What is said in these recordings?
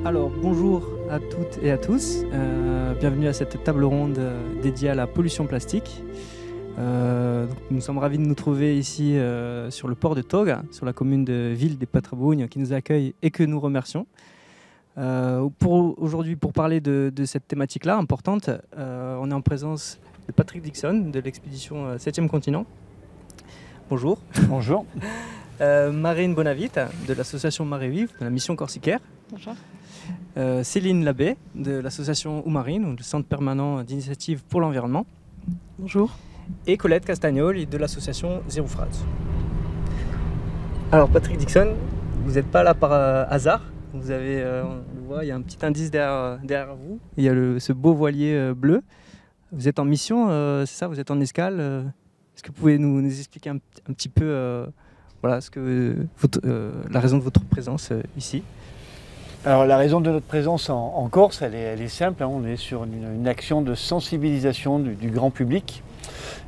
Alors bonjour à toutes et à tous, bienvenue à cette table ronde dédiée à la pollution plastique. Nous sommes ravis de nous trouver ici sur le port de Toga, sur la commune de Ville des Patrabugnes qui nous accueille et que nous remercions. Aujourd'hui, pour parler de cette thématique-là importante, on est en présence de Patrick Dixon de l'expédition 7e continent. Bonjour. Bonjour. Marine Bonavite de l'association Marée Vive, de la mission Corsicaire. Bonjour. Céline Labbé de l'association Oumarine, ou du Centre permanent d'initiative pour l'environnement. Bonjour. Et Colette Castagnol de l'association Zero Phrase. Alors Patrick Dixon, vous n'êtes pas là par hasard. Vous avez, on le voit, il y a un petit indice derrière vous. Il y a ce beau voilier bleu. Vous êtes en mission, c'est ça? Vous êtes en escale. Est-ce que vous pouvez nous expliquer un petit peu voilà, la raison de votre présence ici? Alors la raison de notre présence en Corse, elle est simple, hein. On est sur une action de sensibilisation du grand public.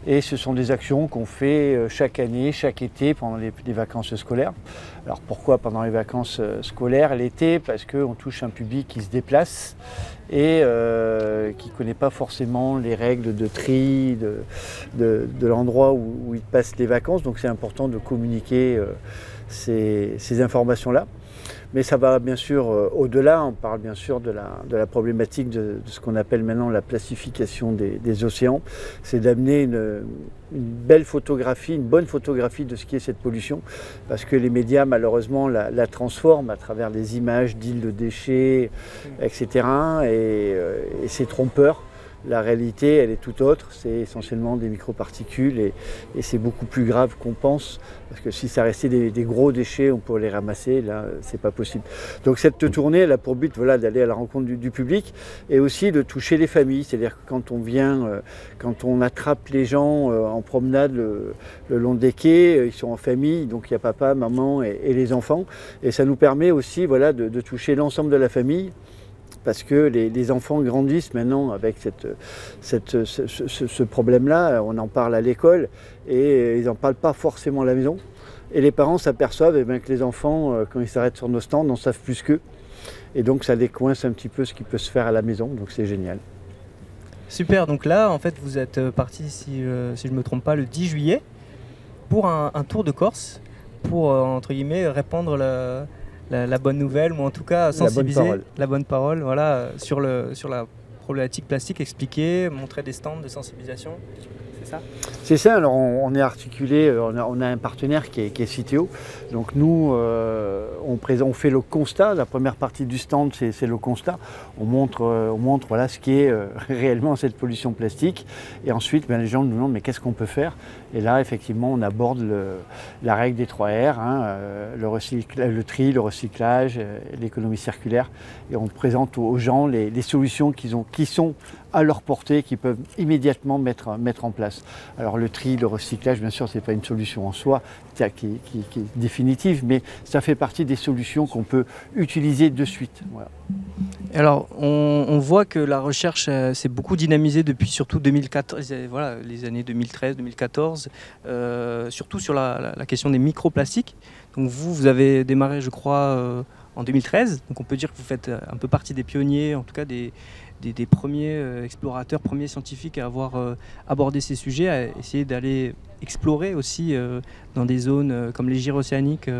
Et ce sont des actions qu'on fait chaque année, chaque été, pendant les vacances scolaires. Alors pourquoi pendant les vacances scolaires l'été? Parce qu'on touche un public qui se déplace et qui ne connaît pas forcément les règles de tri de l'endroit où il passe les vacances. Donc c'est important de communiquer ces informations-là. Mais ça va bien sûr au-delà, on parle bien sûr de la problématique de ce qu'on appelle maintenant la plastification des océans. C'est d'amener une belle photographie, une bonne photographie de ce qui est cette pollution, parce que les médias malheureusement la transforment à travers des images d'îles de déchets, etc. Et c'est trompeur. La réalité, elle est tout autre, c'est essentiellement des microparticules et c'est beaucoup plus grave qu'on pense, parce que si ça restait des gros déchets, on pourrait les ramasser, là, c'est pas possible. Donc cette tournée, elle a pour but d'aller à la rencontre du public et aussi de toucher les familles, c'est-à-dire que quand on vient, quand on attrape les gens en promenade le long des quais, ils sont en famille, donc il y a papa, maman et les enfants, et ça nous permet aussi de toucher l'ensemble de la famille. Parce que les enfants grandissent maintenant avec ce problème-là, on en parle à l'école et ils n'en parlent pas forcément à la maison. Et les parents s'aperçoivent que les enfants, quand ils s'arrêtent sur nos stands, n'en savent plus qu'eux. Et donc ça décoince un petit peu ce qui peut se faire à la maison, donc c'est génial. Super, donc là en fait vous êtes parti, si je ne me trompe pas, le 10 juillet pour un tour de Corse pour entre guillemets répandre la bonne nouvelle, ou en tout cas sensibiliser la bonne parole voilà, sur la problématique plastique, expliquer, montrer des stands de sensibilisation, c'est ça? C'est ça, alors on est articulé, on a un partenaire qui est Citeo. Donc nous, on fait le constat, la première partie du stand c'est le constat. On montre voilà, ce qui est réellement cette pollution plastique. Et ensuite, les gens nous demandent mais qu'est-ce qu'on peut faire? Et là, effectivement, on aborde la règle des 3 R, hein, le tri, le recyclage, l'économie circulaire. Et on présente aux gens les solutions qui sont à leur portée, qu'ils peuvent immédiatement mettre en place. Alors le tri, le recyclage, bien sûr, ce n'est pas une solution en soi qui est définitive, mais ça fait partie des solutions qu'on peut utiliser de suite. Voilà. Alors, on voit que la recherche s'est beaucoup dynamisée depuis surtout 2014, voilà, les années 2013-2014, surtout sur la question des microplastiques. Donc vous avez démarré, je crois, en 2013. Donc on peut dire que vous faites un peu partie des pionniers, en tout cas des premiers explorateurs, premiers scientifiques à avoir abordé ces sujets, à essayer d'aller explorer aussi dans des zones comme les gyres océaniques,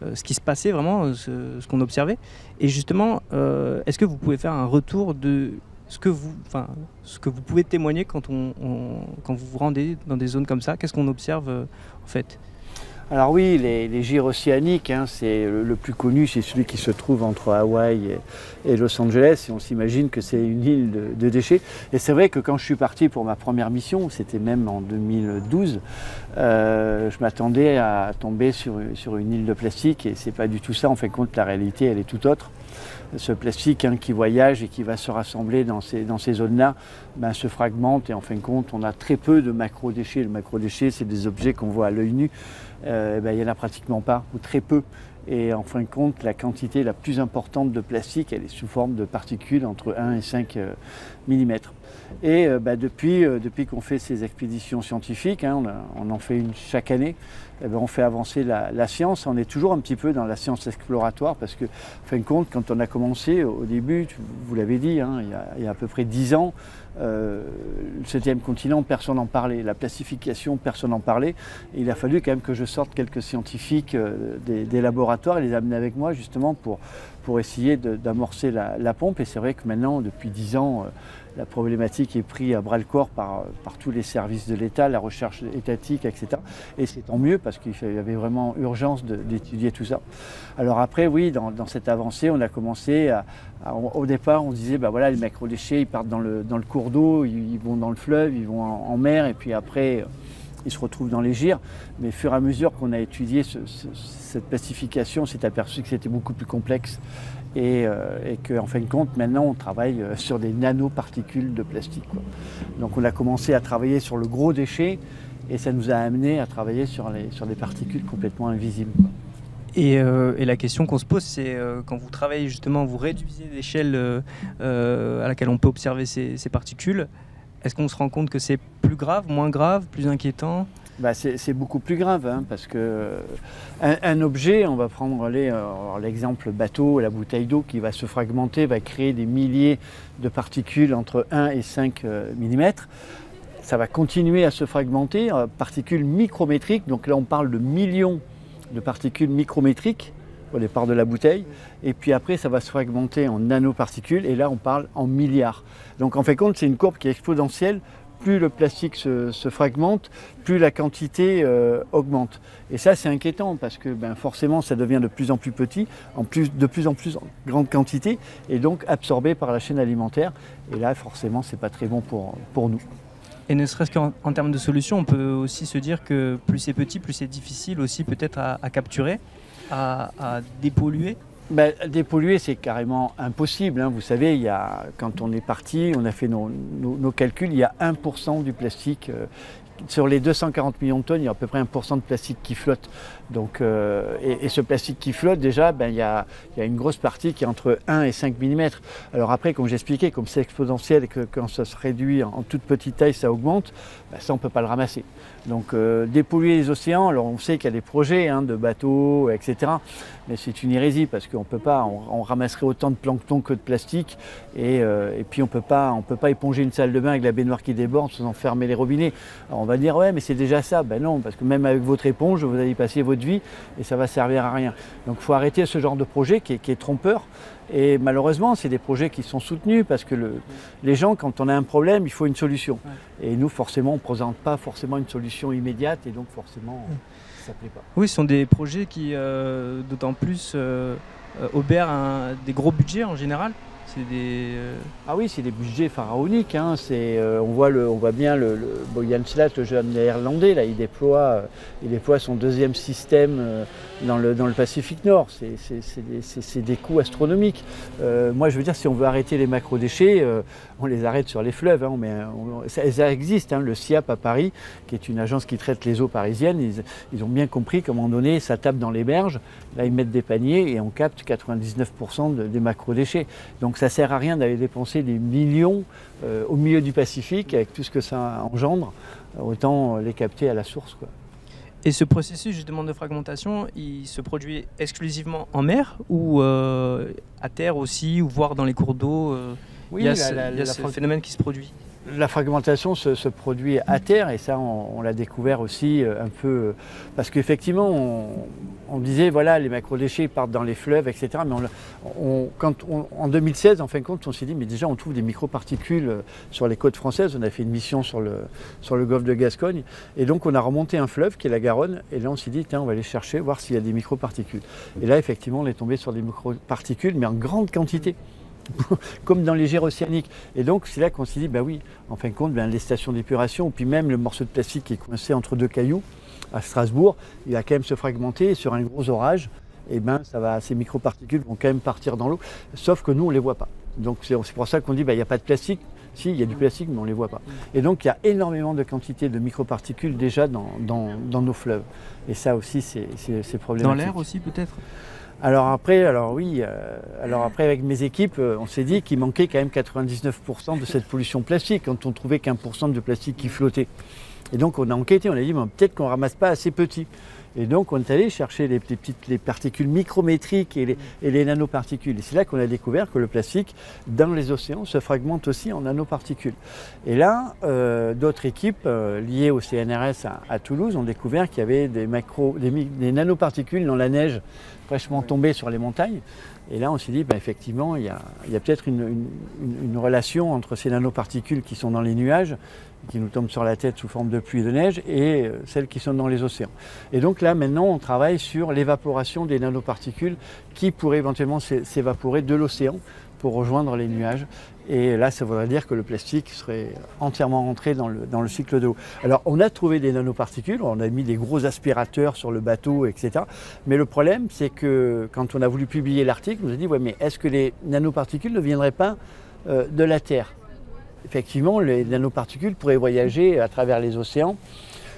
ce qui se passait vraiment, ce qu'on observait. Et justement, est-ce que vous pouvez faire un retour de ce que vous pouvez témoigner quand vous vous rendez dans des zones comme ça? Qu'est-ce qu'on observe en fait? Alors oui, les gyres océaniques, hein, c'est le plus connu, c'est celui qui se trouve entre Hawaï et Los Angeles. Et on s'imagine que c'est une île de déchets. Et c'est vrai que quand je suis parti pour ma première mission, c'était même en 2012, je m'attendais à tomber sur une île de plastique. Et c'est pas du tout ça. En fin de compte, la réalité, elle est tout autre. Ce plastique qui voyage et qui va se rassembler dans ces zones-là se fragmente et en fin de compte on a très peu de macro-déchets. Le macro-déchet, c'est des objets qu'on voit à l'œil nu, il n'y en a pratiquement pas ou très peu. Et en fin de compte, la quantité la plus importante de plastique, elle est sous forme de particules entre 1 et 5 mm. Et depuis qu'on fait ces expéditions scientifiques, hein, on en fait une chaque année, on fait avancer la science. On est toujours un petit peu dans la science exploratoire parce que, en fin de compte, quand on a commencé au début, vous l'avez dit, hein, il y a à peu près 10 ans, le 7e continent, personne n'en parlait. La plastification, personne n'en parlait. Et il a fallu quand même que je sorte quelques scientifiques des laboratoires et les amener avec moi justement pour essayer d'amorcer la pompe. Et c'est vrai que maintenant, depuis 10 ans, la problématique est prise à bras-le-corps par tous les services de l'État, la recherche étatique, etc. Et c'est tant mieux parce qu'il y avait vraiment urgence d'étudier tout ça. Alors après, oui, dans cette avancée, on a commencé au départ, on se disait, voilà, les macrodéchets, ils partent dans le cours d'eau, ils vont dans le fleuve, ils vont en mer, et puis après, ils se retrouvent dans les gyres. Mais au fur et à mesure qu'on a étudié cette plastification, on s'est aperçu que c'était beaucoup plus complexe. Et qu'en fin de compte, maintenant, on travaille sur des nanoparticules de plastique, quoi. Donc on a commencé à travailler sur le gros déchet et ça nous a amené à travailler sur des particules complètement invisibles, quoi. Et la question qu'on se pose, c'est quand vous travaillez justement, vous réduisez l'échelle à laquelle on peut observer ces particules, est-ce qu'on se rend compte que c'est plus grave, moins grave, plus inquiétant ? C'est beaucoup plus grave, hein, parce que un objet, on va prendre l'exemple bateau, la bouteille d'eau qui va se fragmenter, va créer des milliers de particules entre 1 et 5 mm. Ça va continuer à se fragmenter, particules micrométriques, donc là on parle de millions de particules micrométriques au départ de la bouteille, et puis après ça va se fragmenter en nanoparticules, et là on parle en milliards. Donc en fait compte, c'est une courbe qui est exponentielle. Plus le plastique se fragmente, plus la quantité augmente. Et ça, c'est inquiétant parce que forcément, ça devient de plus en plus petit, de plus en plus en grande quantité, et donc absorbé par la chaîne alimentaire. Et là, forcément, c'est pas très bon pour nous. Et ne serait-ce qu'en termes de solution, on peut aussi se dire que plus c'est petit, plus c'est difficile aussi peut-être à capturer, à dépolluer. Dépolluer, c'est carrément impossible, hein. Vous savez, quand on est parti, on a fait nos calculs, il y a 1% du plastique. Sur les 240 millions de tonnes, il y a à peu près 1% de plastique qui flotte. Donc, et ce plastique qui flotte, déjà, il y a une grosse partie qui est entre 1 et 5 mm. Alors après, comme j'expliquais, comme c'est exponentiel et que quand ça se réduit en toute petite taille, ça augmente, ça on ne peut pas le ramasser. Donc dépolluer les océans, alors on sait qu'il y a des projets, hein, de bateaux, etc. Mais c'est une hérésie parce qu'on peut pas, on ramasserait autant de plancton que de plastique et puis on peut pas éponger une salle de bain avec la baignoire qui déborde sans fermer les robinets. Alors on va dire ouais mais c'est déjà ça, non, parce que même avec votre éponge vous allez passer votre vie et ça va servir à rien. Donc il faut arrêter ce genre de projet qui est trompeur. Et malheureusement, c'est des projets qui sont soutenus parce que les gens, quand on a un problème, il faut une solution. Ouais. Et nous, forcément, on ne présente pas forcément une solution immédiate et donc forcément, ça ne plaît pas. Oui, ce sont des projets qui, d'autant plus, obèrent des gros budgets en général. Ah oui, c'est des budgets pharaoniques, hein. On voit bien Boyan Slat, le jeune néerlandais, là, il déploie son deuxième système dans le Pacifique Nord. C'est des coûts astronomiques. Moi, je veux dire, si on veut arrêter les macrodéchets, on les arrête sur les fleuves, hein. Ça existe, hein. Le SIAP à Paris, qui est une agence qui traite les eaux parisiennes, ils ont bien compris qu'à un moment donné, ça tape dans les berges. Là, ils mettent des paniers et on capte 99% des macrodéchets. Donc ça ne sert à rien d'aller dépenser des millions au milieu du Pacifique avec tout ce que ça engendre, autant les capter à la source, quoi. Et ce processus justement de fragmentation, il se produit exclusivement en mer ou à terre aussi, ou voire dans les cours d'eau Oui, il y a ce phénomène qui se produit. La fragmentation se produit à terre et ça on l'a découvert aussi un peu parce qu'effectivement on disait voilà les macrodéchets partent dans les fleuves etc. Mais en 2016 en fin de compte on s'est dit mais déjà on trouve des microparticules sur les côtes françaises. On a fait une mission sur le golfe de Gascogne et donc on a remonté un fleuve qui est la Garonne et là on s'est dit tiens on va aller chercher voir s'il y a des microparticules. Et là effectivement on est tombé sur des microparticules mais en grande quantité. Comme dans les gyres océaniques. Et donc c'est là qu'on s'est dit, oui, en fin de compte, les stations d'épuration, puis même le morceau de plastique qui est coincé entre deux cailloux à Strasbourg, il va quand même se fragmenter et sur un gros orage, et ces microparticules vont quand même partir dans l'eau, sauf que nous on ne les voit pas. Donc c'est pour ça qu'on dit, il n'y a pas de plastique. Si, il y a du plastique, mais on ne les voit pas. Et donc il y a énormément de quantité de microparticules déjà dans nos fleuves. Et ça aussi, c'est problématique. Dans l'air aussi peut-être ? Alors après, avec mes équipes, on s'est dit qu'il manquait quand même 99% de cette pollution plastique quand on trouvait qu'1% de plastique qui flottait. Et donc on a enquêté, on a dit peut-être qu'on ne ramasse pas assez petit. Et donc on est allé chercher les particules micrométriques et les nanoparticules. Et c'est là qu'on a découvert que le plastique dans les océans se fragmente aussi en nanoparticules. Et là, d'autres équipes liées au CNRS à Toulouse ont découvert qu'il y avait des nanoparticules dans la neige fraîchement tombée sur les montagnes. Et là on s'est dit effectivement il y a peut-être une relation entre ces nanoparticules qui sont dans les nuages, qui nous tombent sur la tête sous forme de pluie et de neige, et celles qui sont dans les océans. Et donc là, maintenant, on travaille sur l'évaporation des nanoparticules qui pourraient éventuellement s'évaporer de l'océan pour rejoindre les nuages. Et là, ça voudrait dire que le plastique serait entièrement rentré dans le cycle de l'eau. Alors, on a trouvé des nanoparticules, on a mis des gros aspirateurs sur le bateau, etc. Mais le problème, c'est que quand on a voulu publier l'article, on nous a dit, ouais, mais est-ce que les nanoparticules ne viendraient pas de la Terre ? Effectivement, les nanoparticules pourraient voyager à travers les océans.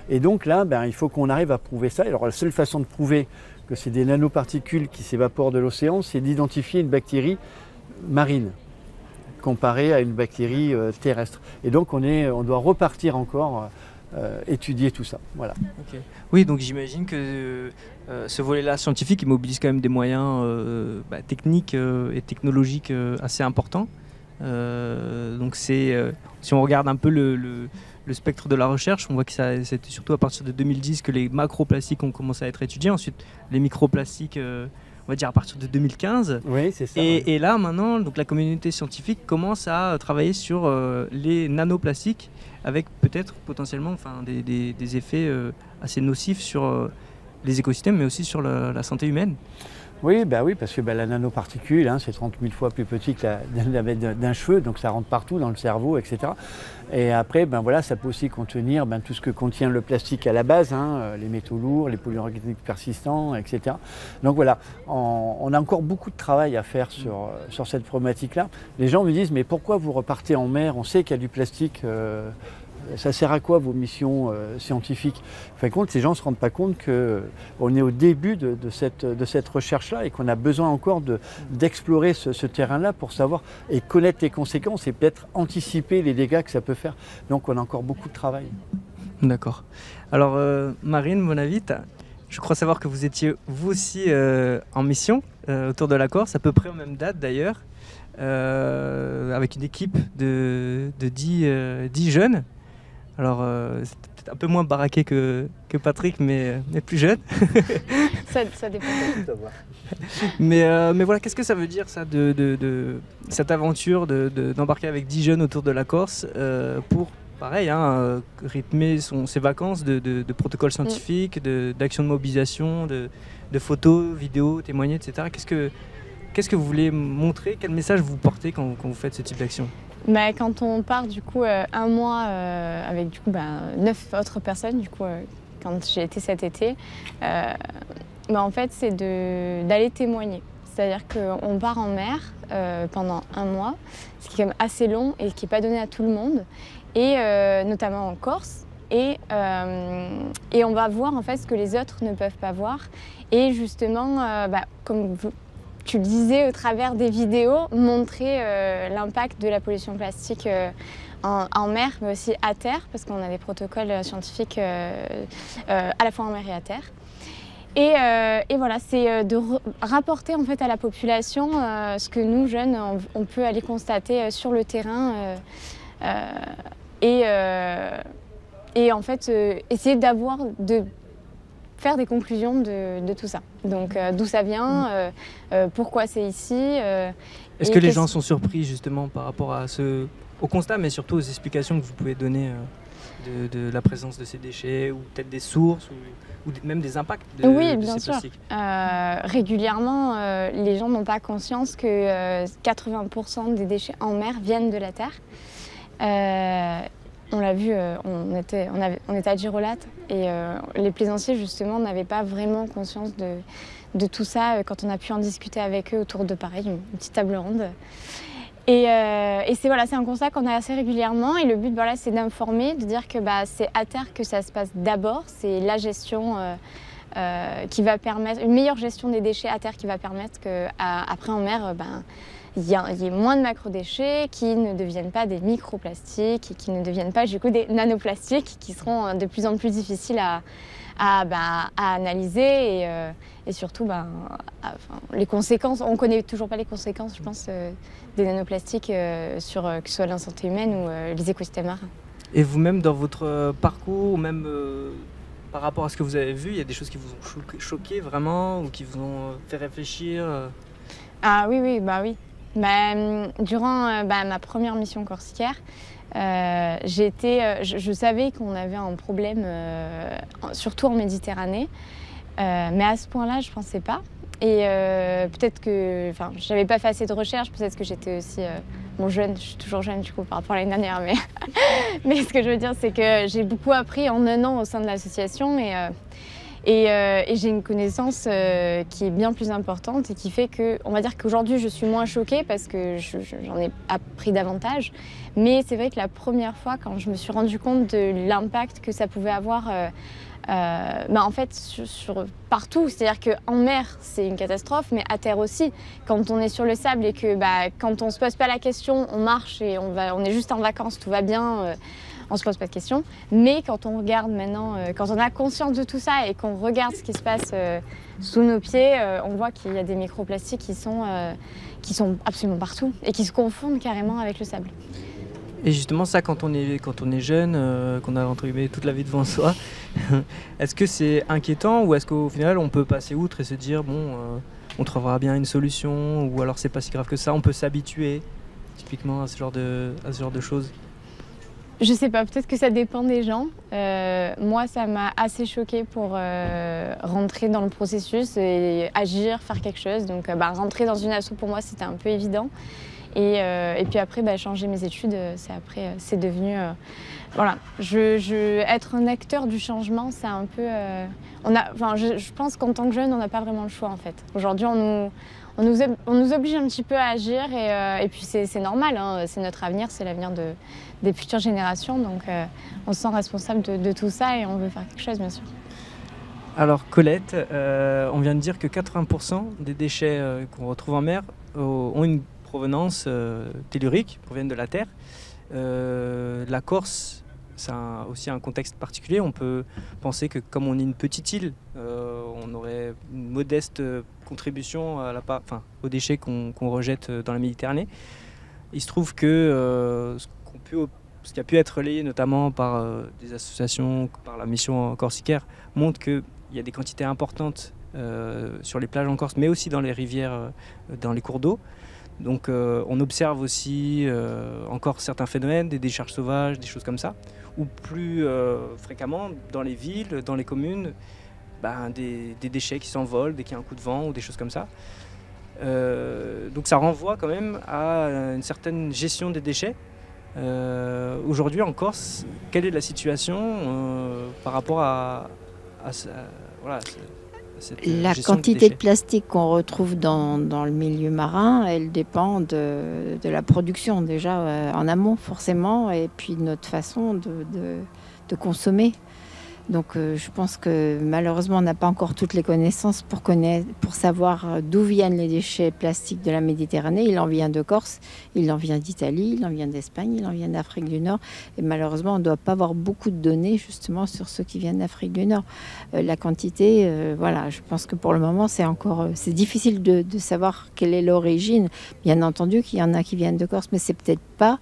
Et donc là, il faut qu'on arrive à prouver ça. Alors la seule façon de prouver que c'est des nanoparticules qui s'évaporent de l'océan, c'est d'identifier une bactérie marine comparée à une bactérie terrestre. Et donc on doit repartir encore étudier tout ça. Voilà. Okay. Oui, donc j'imagine que ce volet-là scientifique, il mobilise quand même des moyens techniques et technologiques assez importants. Donc si on regarde un peu le spectre de la recherche, on voit que c'était surtout à partir de 2010 que les macroplastiques ont commencé à être étudiés. Ensuite, les microplastiques, on va dire à partir de 2015. Oui, c'est ça. Et là, maintenant, donc, la communauté scientifique commence à travailler sur les nanoplastiques avec peut-être potentiellement des effets assez nocifs sur les écosystèmes, mais aussi sur la santé humaine. Oui, parce que la nanoparticule, c'est 30 000 fois plus petit que d'un cheveu, donc ça rentre partout dans le cerveau, etc. Et après, ça peut aussi contenir tout ce que contient le plastique à la base, les métaux lourds, les polluants organiques persistants, etc. Donc voilà, on a encore beaucoup de travail à faire sur cette problématique-là. Les gens me disent, mais pourquoi vous repartez en mer? On sait qu'il y a du plastique. Ça sert à quoi vos missions scientifiques? En fin de compte, ces gens ne se rendent pas compte qu'on est au début de cette recherche-là et qu'on a besoin encore d'explorer ce terrain-là pour savoir et connaître les conséquences et peut-être anticiper les dégâts que ça peut faire. Donc on a encore beaucoup de travail. D'accord. Alors Marine Bonavite, je crois savoir que vous étiez vous aussi en mission autour de la Corse, à peu près aux mêmes dates d'ailleurs, avec une équipe de 10 jeunes. Alors, c'est peut-être un peu moins baraqué que Patrick, mais plus jeune. ça dépend. Mais voilà, qu'est-ce que ça veut dire, ça, de cette aventure d'embarquer avec 10 jeunes autour de la Corse pour, pareil, rythmer ses vacances de protocoles scientifiques, d'actions de mobilisation, de photos, vidéos, témoigner, etc. Qu'est-ce que vous voulez montrer? Quel message vous portez quand vous faites ce type d'action? Quand on part un mois avec 9 autres personnes, quand j'ai été cet été, en fait c'est d'aller témoigner. C'est-à-dire qu'on part en mer pendant un mois, ce qui est quand même assez long et qui n'est pas donné à tout le monde, et notamment en Corse. Et on va voir en fait ce que les autres ne peuvent pas voir. Et justement, comme tu le disais au travers des vidéos, montrer l'impact de la pollution plastique en mer, mais aussi à terre, parce qu'on a des protocoles scientifiques à la fois en mer et à terre. Et voilà, c'est de rapporter en fait à la population ce que nous, jeunes, on peut aller constater sur le terrain et en fait essayer de faire des conclusions de tout ça. Donc d'où ça vient, pourquoi c'est ici. Est-ce que les gens sont surpris justement par rapport au constat, mais surtout aux explications que vous pouvez donner de la présence de ces déchets, ou peut-être des sources, ou même des impacts de ces plastiques? Régulièrement, les gens n'ont pas conscience que 80% des déchets en mer viennent de la terre. On l'a vu, on était à Girolate et les plaisanciers justement n'avaient pas vraiment conscience de tout ça quand on a pu en discuter avec eux autour de une petite table ronde. Et c'est un constat qu'on a assez régulièrement, et le but c'est d'informer, de dire que c'est à terre que ça se passe d'abord, c'est la gestion qui va permettre une meilleure gestion des déchets à terre, qui va permettre qu'après en mer, il y ait moins de macrodéchets qui ne deviennent pas des microplastiques et qui ne deviennent pas du coup des nanoplastiques qui seront de plus en plus difficiles à analyser et surtout les conséquences. On ne connaît toujours pas les conséquences, je pense, des nanoplastiques sur que ce soit la santé humaine ou les écosystèmes marins. Et vous-même, dans votre parcours, ou même par rapport à ce que vous avez vu, il y a des choses qui vous ont choqué vraiment ou qui vous ont fait réfléchir Ah oui. Durant ma première mission corsicaire, je savais qu'on avait un problème, surtout en Méditerranée, mais à ce point-là, je ne pensais pas. Et peut-être que, je n'avais pas fait assez de recherches, peut-être que j'étais aussi jeune, je suis toujours jeune du coup par rapport à l'année dernière, mais ce que je veux dire, c'est que j'ai beaucoup appris en 1 an au sein de l'association et j'ai une connaissance qui est bien plus importante et qui fait que, on va dire qu'aujourd'hui je suis moins choquée parce que j'en ai appris davantage. Mais c'est vrai que la première fois, quand je me suis rendu compte de l'impact que ça pouvait avoir en fait partout, c'est-à-dire qu'en mer c'est une catastrophe, mais à terre aussi. Quand on est sur le sable et que quand on se pose pas la question, on marche et on est juste en vacances, tout va bien. On ne se pose pas de questions, mais quand on regarde maintenant, quand on a conscience de tout ça et qu'on regarde ce qui se passe sous nos pieds, on voit qu'il y a des microplastiques qui sont absolument partout et qui se confondent carrément avec le sable. Et justement ça, quand on est jeune, qu'on a entre guillemets toute la vie devant soi, est-ce que c'est inquiétant ou est-ce qu'au final on peut passer outre et se dire on trouvera bien une solution, ou alors c'est pas si grave que ça, on peut s'habituer typiquement à ce genre de choses? Je sais pas, peut-être que ça dépend des gens. Moi, ça m'a assez choquée pour rentrer dans le processus et agir, faire quelque chose. Donc, rentrer dans une asso, pour moi, c'était un peu évident. Et puis après, changer mes études, c'est devenu... voilà, être un acteur du changement, c'est un peu... je pense qu'en tant que jeune, on n'a pas vraiment le choix, en fait. Aujourd'hui, on nous oblige un petit peu à agir et puis c'est normal, hein, c'est notre avenir, c'est l'avenir des futures générations. Donc on se sent responsable de tout ça et on veut faire quelque chose, bien sûr. Alors Colette, on vient de dire que 80% des déchets qu'on retrouve en mer ont une provenance tellurique, proviennent de la terre. La Corse, c'est aussi un contexte particulier. On peut penser que comme on est une petite île, on aurait une modeste contribution aux déchets qu'on rejette dans la Méditerranée. Il se trouve que ce qui a pu être relayé notamment par des associations, par la mission corsicaire, montre qu'il y a des quantités importantes sur les plages en Corse, mais aussi dans les rivières, dans les cours d'eau. Donc on observe aussi encore certains phénomènes, des décharges sauvages, des choses comme ça, ou plus fréquemment dans les villes, dans les communes, des déchets qui s'envolent dès qu'il y a un coup de vent ou des choses comme ça. Donc ça renvoie quand même à une certaine gestion des déchets. Aujourd'hui en Corse, quelle est la situation par rapport à la quantité de plastique qu'on retrouve dans le milieu marin, elle dépend de la production déjà en amont forcément, et puis de notre façon de consommer. Donc je pense que malheureusement on n'a pas encore toutes les connaissances pour savoir d'où viennent les déchets plastiques de la Méditerranée. Il en vient de Corse, il en vient d'Italie, il en vient d'Espagne, il en vient d'Afrique du Nord. Et malheureusement on ne doit pas avoir beaucoup de données justement sur ceux qui viennent d'Afrique du Nord. La quantité, je pense que pour le moment c'est difficile de savoir quelle est l'origine. Bien entendu qu'il y en a qui viennent de Corse, mais c'est peut-être pas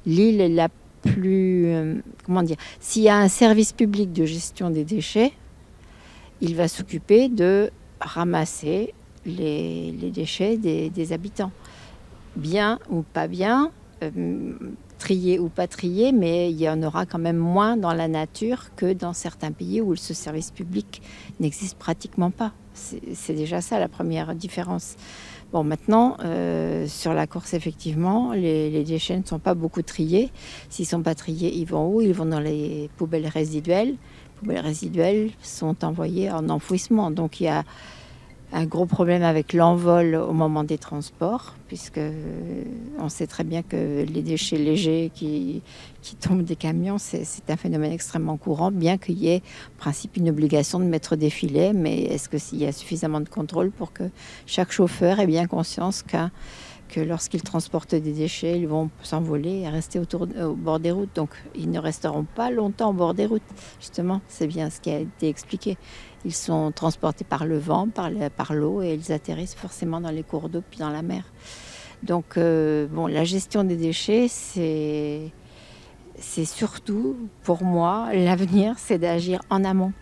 l'île la plus, s'il y a un service public de gestion des déchets, il va s'occuper de ramasser les déchets des habitants. Bien ou pas bien, triés ou pas triés, mais il y en aura quand même moins dans la nature que dans certains pays où ce service public n'existe pratiquement pas. C'est déjà ça la première différence. Bon, maintenant, sur la Corse, effectivement, les déchets ne sont pas beaucoup triés. S'ils ne sont pas triés, ils vont où? Ils vont dans les poubelles résiduelles. Les poubelles résiduelles sont envoyées en enfouissement. Donc, il y a un gros problème avec l'envol au moment des transports, puisque on sait très bien que les déchets légers qui tombent des camions, c'est un phénomène extrêmement courant, bien qu'il y ait en principe une obligation de mettre des filets. Mais est-ce qu'il y a suffisamment de contrôle pour que chaque chauffeur ait bien conscience que lorsqu'ils transportent des déchets, ils vont s'envoler et rester au bord des routes. Donc ils ne resteront pas longtemps au bord des routes. Justement, c'est bien ce qui a été expliqué. Ils sont transportés par le vent, par l'eau, et ils atterrissent forcément dans les cours d'eau puis dans la mer. Donc la gestion des déchets, c'est surtout, pour moi, l'avenir, c'est d'agir en amont.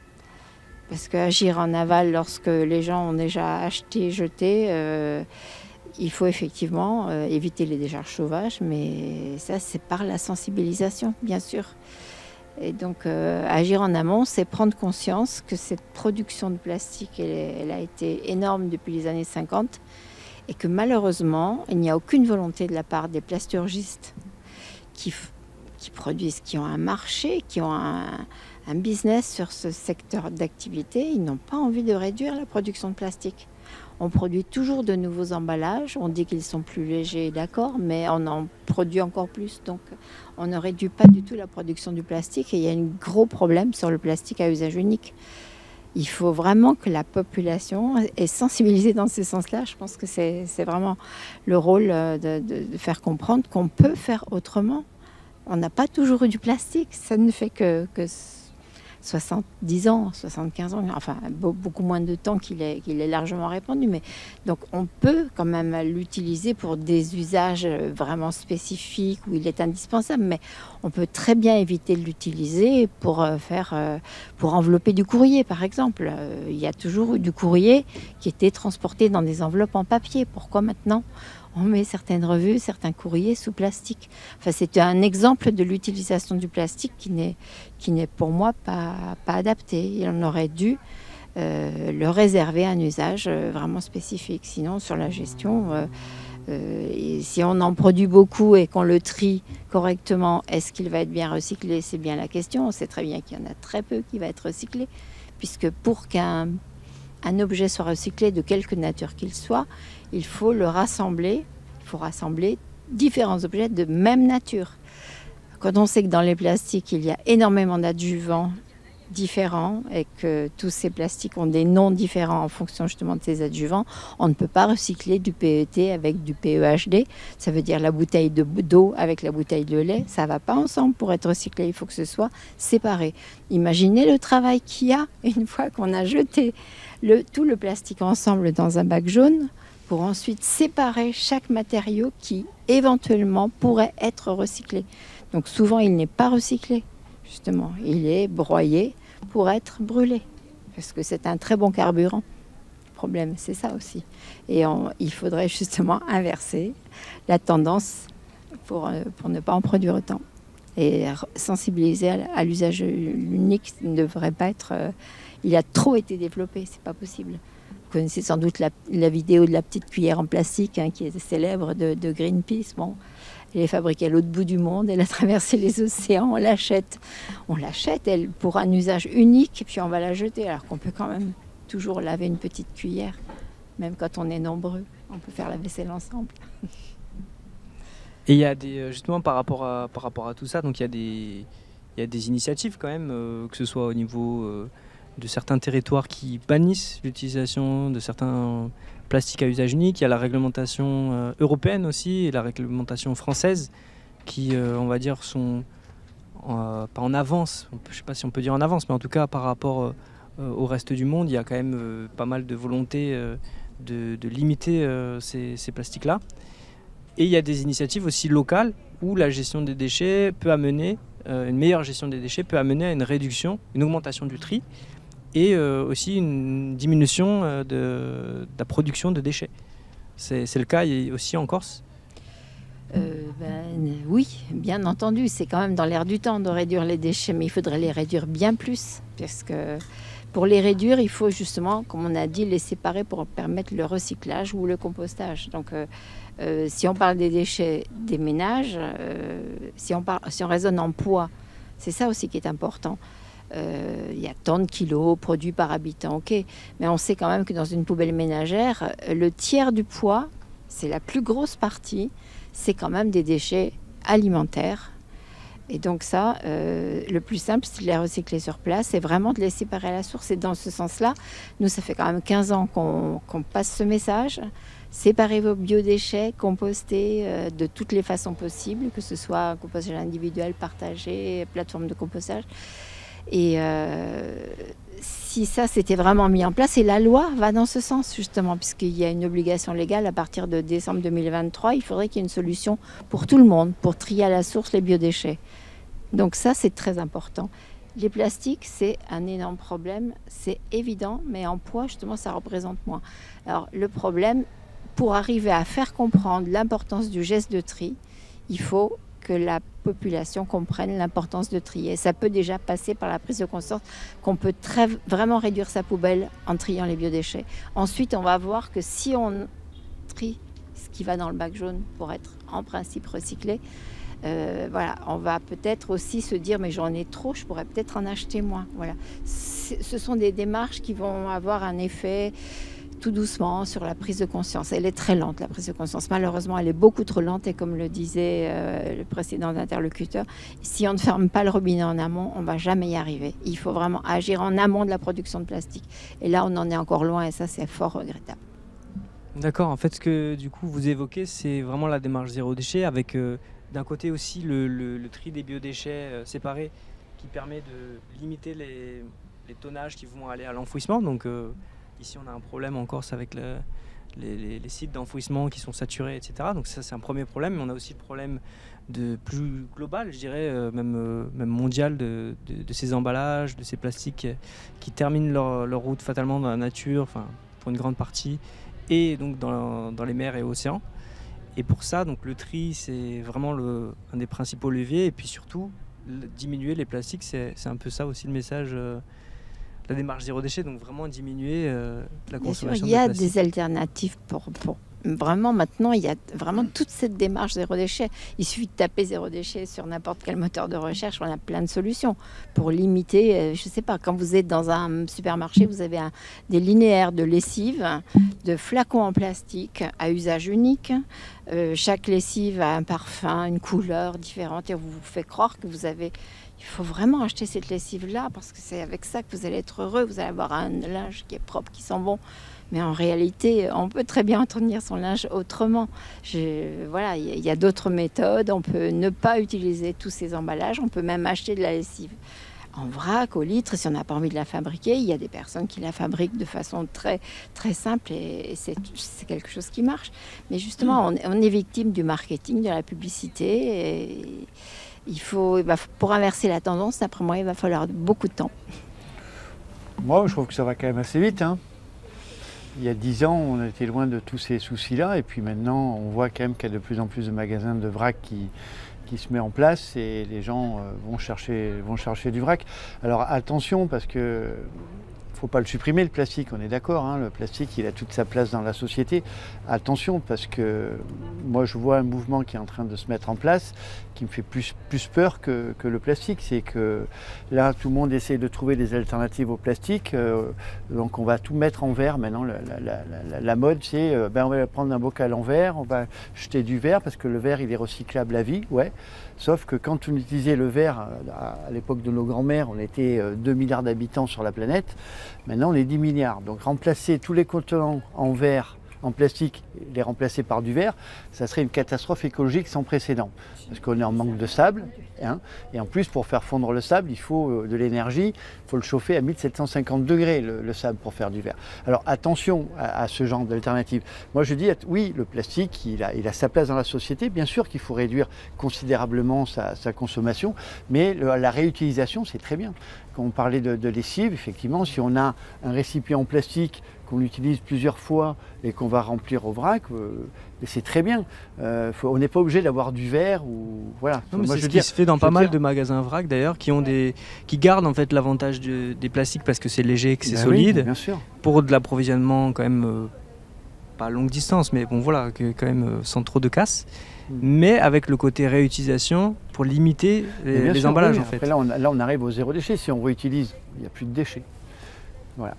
Parce qu'agir en aval, lorsque les gens ont déjà acheté, jeté, il faut effectivement éviter les décharges sauvages, mais ça, c'est par la sensibilisation, bien sûr. Et donc, agir en amont, c'est prendre conscience que cette production de plastique, elle a été énorme depuis les années 50, et que malheureusement, il n'y a aucune volonté de la part des plasturgistes qui produisent, qui ont un marché, qui ont un business sur ce secteur d'activité. Ils n'ont pas envie de réduire la production de plastique. On produit toujours de nouveaux emballages, on dit qu'ils sont plus légers, d'accord, mais on en produit encore plus. Donc on ne réduit pas du tout la production du plastique, et il y a un gros problème sur le plastique à usage unique. Il faut vraiment que la population est sensibilisée dans ce sens-là. Je pense que c'est vraiment le rôle de faire comprendre qu'on peut faire autrement. On n'a pas toujours eu du plastique, ça ne fait que 70 ans, 75 ans, enfin beaucoup moins de temps qu'il est largement répandu. Mais donc on peut quand même l'utiliser pour des usages vraiment spécifiques où il est indispensable, mais on peut très bien éviter de l'utiliser pour envelopper du courrier, par exemple. Il y a toujours eu du courrier qui était transporté dans des enveloppes en papier. Pourquoi maintenant on met certaines revues, certains courriers sous plastique? Enfin, c'est un exemple de l'utilisation du plastique qui n'est pour moi pas adapté. Il en aurait dû le réserver un usage vraiment spécifique. Sinon, sur la gestion, si on en produit beaucoup et qu'on le trie correctement, est-ce qu'il va être bien recyclé? C'est bien la question. On sait très bien qu'il y en a très peu qui va être recyclé, puisque pour qu'un objet soit recyclé de quelque nature qu'il soit, il faut le rassembler. Il faut rassembler différents objets de même nature. Quand on sait que dans les plastiques, il y a énormément d'adjuvants différents et que tous ces plastiques ont des noms différents en fonction justement de ces adjuvants, on ne peut pas recycler du PET avec du PEHD. Ça veut dire la bouteille d'eau avec la bouteille de lait. Ça ne va pas ensemble pour être recyclé. Il faut que ce soit séparé. Imaginez le travail qu'il y a une fois qu'on a jeté tout le plastique ensemble dans un bac jaune, pour ensuite séparer chaque matériau qui éventuellement pourrait être recyclé. Donc souvent il n'est pas recyclé, justement, il est broyé pour être brûlé, parce que c'est un très bon carburant. Le problème, c'est ça aussi. Et il faudrait justement inverser la tendance pour ne pas en produire autant. Et sensibiliser à l'usage unique ne devrait pas être... il a trop été développé, c'est pas possible. Vous connaissez sans doute la vidéo de la petite cuillère en plastique qui est célèbre de Greenpeace. Bon, elle est fabriquée à l'autre bout du monde, elle a traversé les océans, on l'achète. On l'achète, elle, pour un usage unique, et puis on va la jeter, alors qu'on peut quand même toujours laver une petite cuillère, même quand on est nombreux. On peut faire la vaisselle ensemble. Et il y a justement par rapport à tout ça, donc il y a des initiatives quand même, que ce soit au niveau de certains territoires qui bannissent l'utilisation de certains plastiques à usage unique. Il y a la réglementation européenne aussi et la réglementation française qui, on va dire, sont pas en avance. Je ne sais pas si on peut dire en avance, mais en tout cas par rapport au reste du monde, il y a quand même pas mal de volonté de limiter ces plastiques-là. Et il y a des initiatives aussi locales où la gestion des déchets peut amener, une meilleure gestion des déchets peut amener à une réduction, une augmentation du tri et aussi une diminution de la production de déchets. C'est le cas aussi en Corse. Oui, bien entendu, c'est quand même dans l'air du temps de réduire les déchets, mais il faudrait les réduire bien plus, parce que pour les réduire, il faut justement, comme on a dit, les séparer pour permettre le recyclage ou le compostage. Donc, si on parle des déchets des ménages, si on raisonne en poids, c'est ça aussi qui est important. Il y a tant de kilos produits par habitant, ok. Mais on sait quand même que dans une poubelle ménagère, le tiers du poids, c'est la plus grosse partie, c'est quand même des déchets alimentaires. Et donc ça, le plus simple, c'est de les recycler sur place et vraiment de les séparer à la source. Et dans ce sens-là, nous, ça fait quand même 15 ans qu'on passe ce message. Séparez vos biodéchets, compostez de toutes les façons possibles, que ce soit compostage individuel, partagé, plateforme de compostage. Et si ça c'était vraiment mis en place, et la loi va dans ce sens justement, puisqu'il y a une obligation légale à partir de décembre 2023, il faudrait qu'il y ait une solution pour tout le monde, pour trier à la source les biodéchets. Donc ça c'est très important. Les plastiques, c'est un énorme problème, c'est évident, mais en poids justement ça représente moins. Alors le problème, pour arriver à faire comprendre l'importance du geste de tri, il faut que la population comprenne l'importance de trier. Ça peut déjà passer par la prise de conscience qu'on peut vraiment réduire sa poubelle en triant les biodéchets. Ensuite, on va voir que si on trie ce qui va dans le bac jaune pour être en principe recyclé, voilà, on va peut-être aussi se dire mais j'en ai trop, je pourrais peut-être en acheter moins. Voilà. Ce sont des démarches qui vont avoir un effet tout doucement sur la prise de conscience. Elle est très lente, la prise de conscience. Malheureusement, elle est beaucoup trop lente et comme le disait le précédent interlocuteur, si on ne ferme pas le robinet en amont, on ne va jamais y arriver. Il faut vraiment agir en amont de la production de plastique. Et là, on en est encore loin et ça, c'est fort regrettable. D'accord, en fait, ce que du coup vous évoquez, c'est vraiment la démarche zéro déchet avec d'un côté aussi le tri des biodéchets séparés qui permet de limiter les tonnages qui vont aller à l'enfouissement. Donc, ici, on a un problème en Corse avec les sites d'enfouissement qui sont saturés, etc. Donc ça, c'est un premier problème. Mais on a aussi le problème plus global, je dirais, même mondial, de ces emballages, de ces plastiques qui terminent leur route fatalement dans la nature, enfin, pour une grande partie, et donc dans les mers et océans. Et pour ça, donc, le tri, c'est vraiment un des principaux leviers. Et puis surtout, diminuer les plastiques, c'est un peu ça aussi le message. La démarche zéro déchet, donc vraiment diminuer la consommation de plastique. Il y a des alternatives pour vraiment maintenant, il y a vraiment toute cette démarche zéro déchet. Il suffit de taper zéro déchet sur n'importe quel moteur de recherche, on a plein de solutions pour limiter, je ne sais pas, quand vous êtes dans un supermarché, vous avez des linéaires de lessive, de flacons en plastique à usage unique. Chaque lessive a un parfum, une couleur différente et on vous fait croire que vous avez... Il faut vraiment acheter cette lessive-là parce que c'est avec ça que vous allez être heureux. Vous allez avoir un linge qui est propre, qui sent bon. Mais en réalité, on peut très bien entretenir son linge autrement. Voilà, il y a d'autres méthodes. On peut ne pas utiliser tous ces emballages. On peut même acheter de la lessive en vrac, au litre. Si on n'a pas envie de la fabriquer, il y a des personnes qui la fabriquent de façon très, très simple et c'est quelque chose qui marche. Mais justement, on est victime du marketing, de la publicité. Et pour inverser la tendance, d'après moi, il va falloir beaucoup de temps. Moi, je trouve que ça va quand même assez vite. Il y a 10 ans, on était loin de tous ces soucis-là. Et puis maintenant, on voit quand même qu'il y a de plus en plus de magasins de vrac qui se met en place et les gens vont chercher du vrac. Alors attention, parce que faut pas le supprimer, le plastique, on est d'accord, le plastique, il a toute sa place dans la société. Attention, parce que moi, je vois un mouvement qui est en train de se mettre en place, qui me fait plus peur que le plastique. C'est que là, tout le monde essaie de trouver des alternatives au plastique, donc on va tout mettre en verre. Maintenant, la mode, c'est on va prendre un bocal en verre, on va jeter du verre, parce que le verre, il est recyclable à vie, ouais. Sauf que quand on utilisait le verre, à l'époque de nos grands-mères, on était 2 milliards d'habitants sur la planète. Maintenant, on est 10 milliards. Donc remplacer tous les contenants en verre, en plastique, les remplacer par du verre, ça serait une catastrophe écologique sans précédent. Parce qu'on est en manque de sable. Et en plus, pour faire fondre le sable, il faut de l'énergie. Il faut le chauffer à 1750 degrés, le sable, pour faire du verre. Alors attention à ce genre d'alternative. Moi, je dis, oui, le plastique, il a sa place dans la société. Bien sûr qu'il faut réduire considérablement sa consommation. Mais la réutilisation, c'est très bien. Quand on parlait de lessive, effectivement, si on a un récipient en plastique qu'on utilise plusieurs fois et qu'on va remplir au vrac, c'est très bien. On n'est pas obligé d'avoir du verre ou voilà. Non, c'est ce qui se fait dans pas mal de magasins vrac d'ailleurs, qui gardent en fait l'avantage des plastiques parce que c'est léger, que c'est solide, bien sûr. Pour de l'approvisionnement quand même pas à longue distance, mais bon voilà, que quand même sans trop de casse, mais avec le côté réutilisation pour limiter les emballages en fait. Après, là, on arrive au zéro déchet. Si on réutilise, il n'y a plus de déchets. Voilà.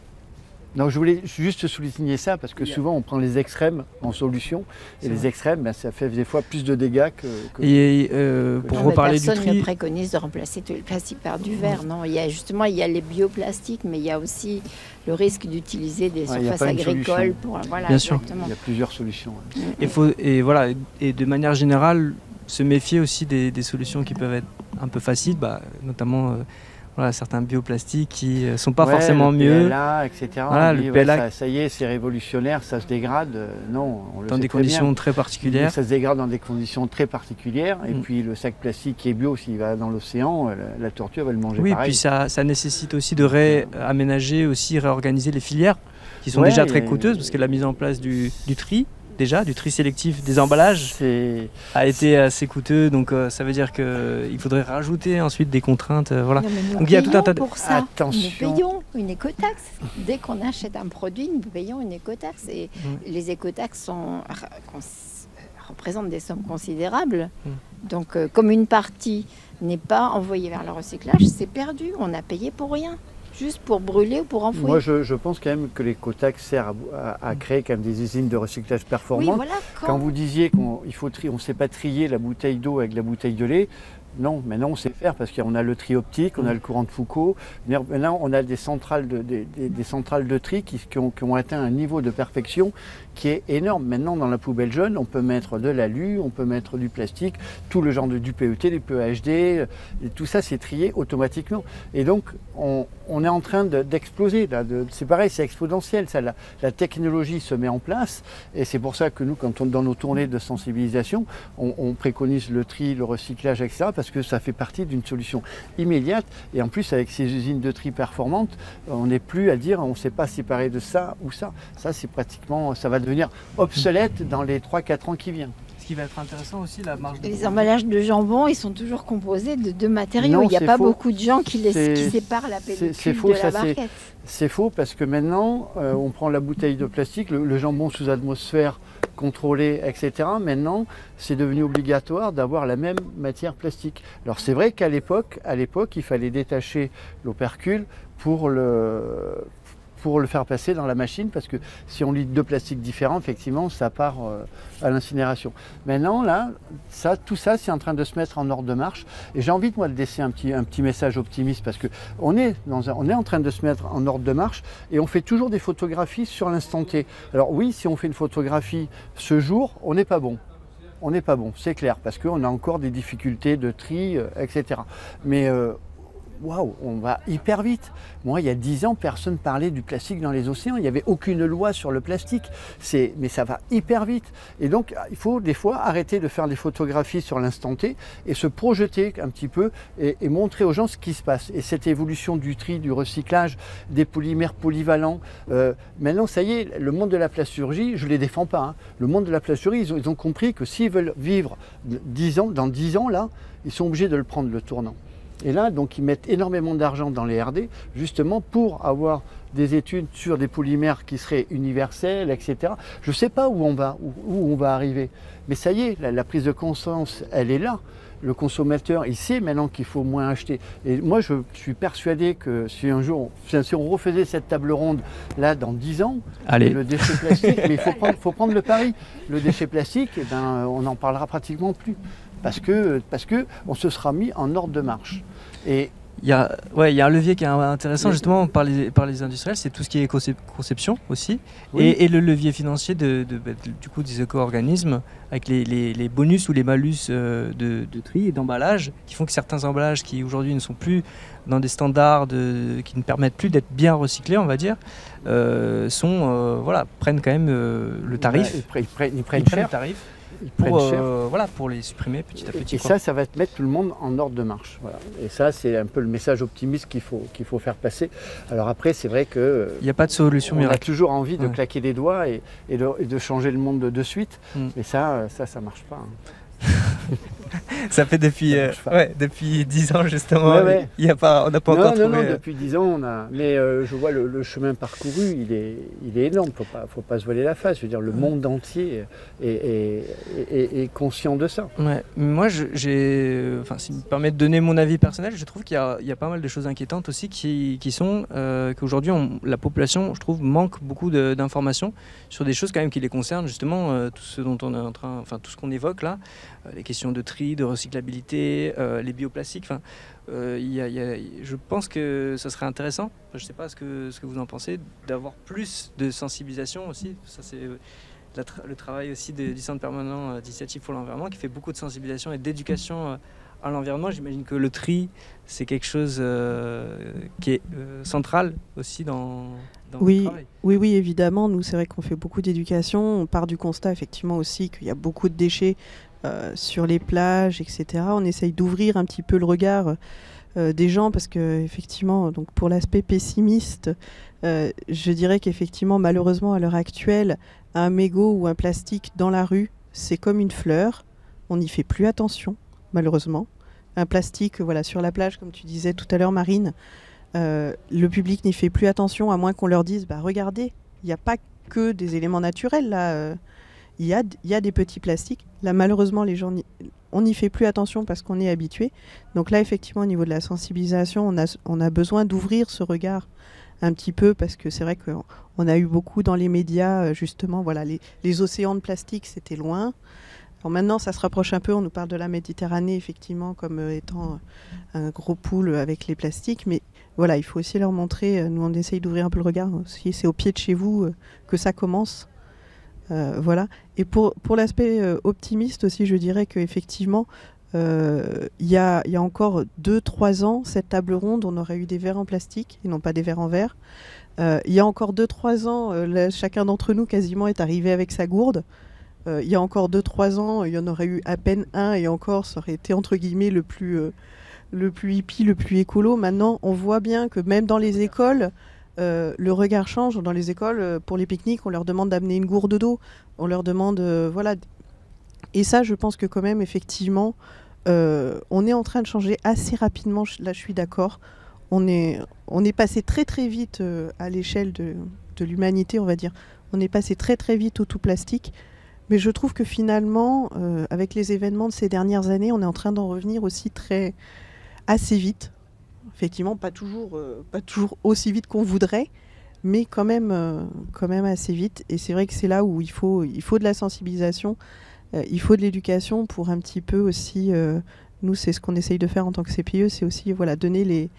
Donc je voulais juste souligner ça parce que souvent on prend les extrêmes en solution et les extrêmes, ben, ça fait des fois plus de dégâts que... Pour reparler du tri... Personne ne préconise de remplacer tout le plastique par du verre. Non, il y a les bioplastiques, mais il y a aussi le risque d'utiliser des surfaces agricoles. Voilà, bien sûr. Il y a plusieurs solutions. Et de manière générale, se méfier aussi des solutions qui peuvent être un peu faciles, notamment... certains bioplastiques qui ne sont pas forcément mieux. Le PLA, etc. Voilà, le PLA, ça y est, c'est révolutionnaire, ça se dégrade. Non, on le dans sait des très conditions bien. très particulières. Ça se dégrade dans des conditions très particulières. Et puis le sac plastique qui est bio, s'il va dans l'océan, la tortue va le manger pareil. Oui, puis ça nécessite aussi de réaménager, réorganiser les filières qui sont déjà très coûteuses parce que la mise en place du tri, du tri sélectif des emballages a été assez coûteux, donc ça veut dire qu'il faudrait rajouter ensuite des contraintes. Voilà. Non, donc il y a tout un tas de... Pour ça, Attention. nous payons une écotaxe. Dès qu'on achète un produit, nous payons une écotaxe. Et les écotaxes représentent des sommes considérables. Donc comme une partie n'est pas envoyée vers le recyclage, c'est perdu. On a payé pour rien. Juste pour brûler ou pour enfouir. Moi, je pense quand même que l'écotaxe sert à créer quand même des usines de recyclage performantes. Oui, voilà, quand vous disiez qu'on ne sait pas trier la bouteille d'eau avec la bouteille de lait, non, maintenant on sait faire parce qu'on a le tri optique, on a le courant de Foucault. Maintenant, on a des centrales de tri qui ont atteint un niveau de perfection qui est énorme. Maintenant, dans la poubelle jaune, on peut mettre de l'alu, on peut mettre du plastique, tout le genre du PET, du PEHD, et tout ça c'est trié automatiquement. Et donc, on est en train d'exploser. C'est pareil, c'est exponentiel. Ça, la technologie se met en place et c'est pour ça que nous, dans nos tournées de sensibilisation, on préconise le tri, le recyclage, etc. parce que ça fait partie d'une solution immédiate. Et en plus, avec ces usines de tri performantes, on n'est plus à dire on ne sait pas séparer de ça ou ça. Ça, c'est pratiquement, ça va devenir obsolète dans les 3-4 ans qui viennent. Ce qui va être intéressant aussi, la marge de... Les emballages de jambon, ils sont toujours composés de 2 matériaux. Non, il n'y a pas faux. beaucoup de gens qui séparent la pellicule faux, de la barquette. C'est faux parce que maintenant, on prend la bouteille de plastique, le jambon sous atmosphère contrôlé, etc. Maintenant, c'est devenu obligatoire d'avoir la même matière plastique. Alors c'est vrai qu'à l'époque, il fallait détacher l'opercule pour le faire passer dans la machine parce que si on lit 2 plastiques différents, effectivement, ça part à l'incinération. Maintenant, là, tout ça, c'est en train de se mettre en ordre de marche. Et j'ai envie, moi, de laisser un petit message optimiste parce qu'on est en train de se mettre en ordre de marche et on fait toujours des photographies sur l'instant T. Alors oui, si on fait une photographie ce jour, on n'est pas bon. On n'est pas bon, c'est clair, parce qu'on a encore des difficultés de tri, etc. Mais waouh, on va hyper vite. Moi, il y a 10 ans, personne ne parlait du plastique dans les océans. Il n'y avait aucune loi sur le plastique. Mais ça va hyper vite. Et donc, il faut des fois arrêter de faire des photographies sur l'instant T et se projeter un petit peu et montrer aux gens ce qui se passe. Et cette évolution du tri, du recyclage, des polymères polyvalents. Maintenant, ça y est, le monde de la plasturgie, je ne les défends pas. Hein. Le monde de la plasturgie, ils ont compris que s'ils veulent vivre dans 10 ans, là, ils sont obligés de le prendre le tournant. Et là, donc, ils mettent énormément d'argent dans les R&D, justement pour avoir des études sur des polymères qui seraient universels, etc. Je ne sais pas où on va arriver, mais ça y est, la prise de conscience, elle est là. Le consommateur, il sait maintenant qu'il faut moins acheter. Et moi, je suis persuadé que si un jour, si on refaisait cette table ronde, là, dans 10 ans, le déchet plastique, mais il faut prendre le pari. Le déchet plastique, eh ben, on n'en parlera pratiquement plus. Parce que on se sera mis en ordre de marche. Et il y a un levier qui est intéressant justement par les industriels, c'est tout ce qui est conception aussi, oui. et le levier financier du coup des éco-organismes avec les bonus ou les malus de tri et d'emballage qui font que certains emballages qui aujourd'hui ne sont plus dans des standards qui ne permettent plus d'être bien recyclés, on va dire, prennent quand même le tarif. Ils prennent cher. Le tarif. Pour les supprimer petit à petit. Et ça va te mettre tout le monde en ordre de marche. Voilà. Et ça, c'est un peu le message optimiste qu'il faut faire passer. Alors après, c'est vrai que... Il n'y a pas de solution miracle. On a toujours envie de claquer des doigts et de changer le monde de suite. Mais ça ne marche pas. Hein. Ça fait depuis 10 ans justement. Ouais. On n'a pas encore trouvé. Non, depuis 10 ans, mais je vois le chemin parcouru, il est énorme. Faut pas se voiler la face. Je veux dire, le monde entier est conscient de ça. Ouais. Moi, si me permet de donner mon avis personnel, je trouve qu'il y a pas mal de choses inquiétantes aussi qui sont qu'aujourd'hui, la population, je trouve, manque beaucoup d'informations sur des choses quand même qui les concernent, justement, tout ce dont on est tout ce qu'on évoque là, les questions de tri, de recyclabilité, les bioplastiques. Je pense que ça serait intéressant, je ne sais pas ce que vous en pensez, d'avoir plus de sensibilisation aussi. Ça, c'est le travail aussi du Centre permanent d'initiative pour l'environnement qui fait beaucoup de sensibilisation et d'éducation à l'environnement. J'imagine que le tri, c'est quelque chose qui est central aussi dans le travail. Oui, évidemment. Nous, c'est vrai qu'on fait beaucoup d'éducation. On part du constat, effectivement, aussi qu'il y a beaucoup de déchets sur les plages, etc. On essaye d'ouvrir un petit peu le regard des gens parce que, effectivement, donc pour l'aspect pessimiste, je dirais qu'effectivement, malheureusement, à l'heure actuelle, un mégot ou un plastique dans la rue, c'est comme une fleur. On n'y fait plus attention, malheureusement. Un plastique, sur la plage, comme tu disais tout à l'heure, Marine, le public n'y fait plus attention, à moins qu'on leur dise, regardez, il n'y a pas que des éléments naturels, là. Il y a des petits plastiques. Là, malheureusement, les gens, on n'y fait plus attention parce qu'on est habitué. Donc là, effectivement, au niveau de la sensibilisation, on a besoin d'ouvrir ce regard un petit peu parce que c'est vrai qu'on a eu beaucoup dans les médias, justement, les océans de plastique, c'était loin. Alors maintenant, ça se rapproche un peu. On nous parle de la Méditerranée, effectivement, comme étant un gros pool avec les plastiques. Mais voilà, il faut aussi leur montrer. Nous, on essaye d'ouvrir un peu le regard. Si c'est au pied de chez vous que ça commence. Voilà. Et pour l'aspect optimiste aussi, je dirais qu'effectivement, il y a encore 2-3 ans, cette table ronde, on aurait eu des verres en plastique et non pas des verres en verre. Il y a encore 2-3 ans, chacun d'entre nous quasiment est arrivé avec sa gourde. Il y a encore 2-3 ans, il y en aurait eu à peine un et encore, ça aurait été entre guillemets le plus hippie, le plus écolo. Maintenant, on voit bien que même dans les écoles, le regard change. Dans les écoles, pour les pique-niques, on leur demande d'amener une gourde d'eau. On leur demande, voilà. Et ça, je pense que quand même, effectivement, on est en train de changer assez rapidement. Là, je suis d'accord. On est passé très très vite à l'échelle de l'humanité, on va dire. On est passé très très vite au tout plastique. Mais je trouve que finalement, avec les événements de ces dernières années, on est en train d'en revenir aussi assez vite. Effectivement, pas toujours aussi vite qu'on voudrait, mais quand même assez vite. Et c'est vrai que c'est là où il faut de la sensibilisation, il faut de l'éducation pour un petit peu aussi. Nous, c'est ce qu'on essaye de faire en tant que CPE, c'est aussi donner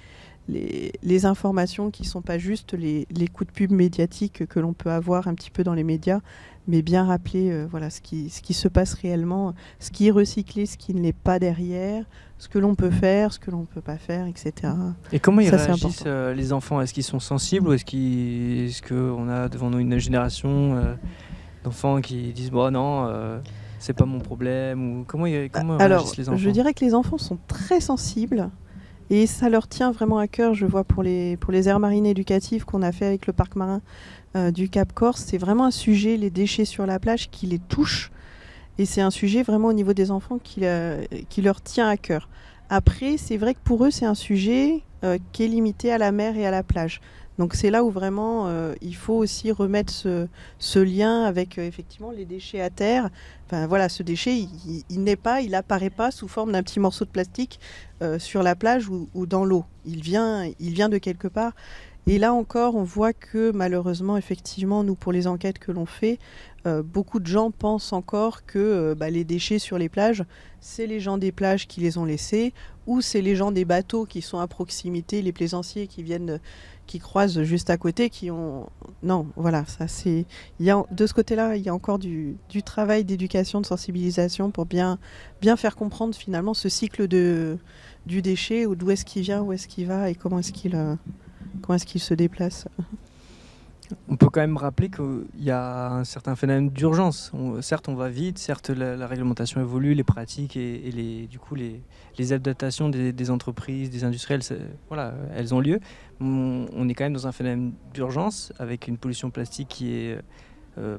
les informations qui ne sont pas juste les coups de pub médiatiques que l'on peut avoir un petit peu dans les médias, mais bien rappeler ce qui se passe réellement, ce qui est recyclé, ce qui ne l'est pas derrière, ce que l'on peut faire, ce que l'on ne peut pas faire, etc. Et comment ils réagissent les enfants? Est-ce qu'ils sont sensibles ou est-ce qu'on a devant nous une génération d'enfants qui disent non, c'est pas mon problème, ou comment réagissent les enfants? Je dirais que les enfants sont très sensibles. Et ça leur tient vraiment à cœur, je vois, pour les aires marines éducatives qu'on a fait avec le parc marin du Cap Corse. C'est vraiment un sujet, les déchets sur la plage, qui les touche. Et c'est un sujet vraiment au niveau des enfants qui leur tient à cœur. Après, c'est vrai que pour eux, c'est un sujet qui est limité à la mer et à la plage. Donc c'est là où vraiment il faut aussi remettre ce lien avec effectivement les déchets à terre. Enfin voilà, ce déchet, il n'apparaît pas sous forme d'un petit morceau de plastique sur la plage ou dans l'eau. Il vient de quelque part. Et là encore, on voit que malheureusement, effectivement, nous, pour les enquêtes que l'on fait, beaucoup de gens pensent encore que les déchets sur les plages, c'est les gens des plages qui les ont laissés, ou c'est les gens des bateaux qui sont à proximité, les plaisanciers qui croisent juste à côté, qui ont... Non, voilà, ça c'est... De ce côté-là, il y a encore du travail d'éducation, de sensibilisation pour bien faire comprendre finalement ce cycle du déchet, ou d'où est-ce qu'il vient, où est-ce qu'il va et comment est-ce qu'il se déplace. On peut quand même rappeler qu'il y a un certain phénomène d'urgence. Certes, on va vite, certes, la réglementation évolue, les pratiques et les adaptations des entreprises, des industriels, elles ont lieu. On est quand même dans un phénomène d'urgence avec une pollution plastique qui est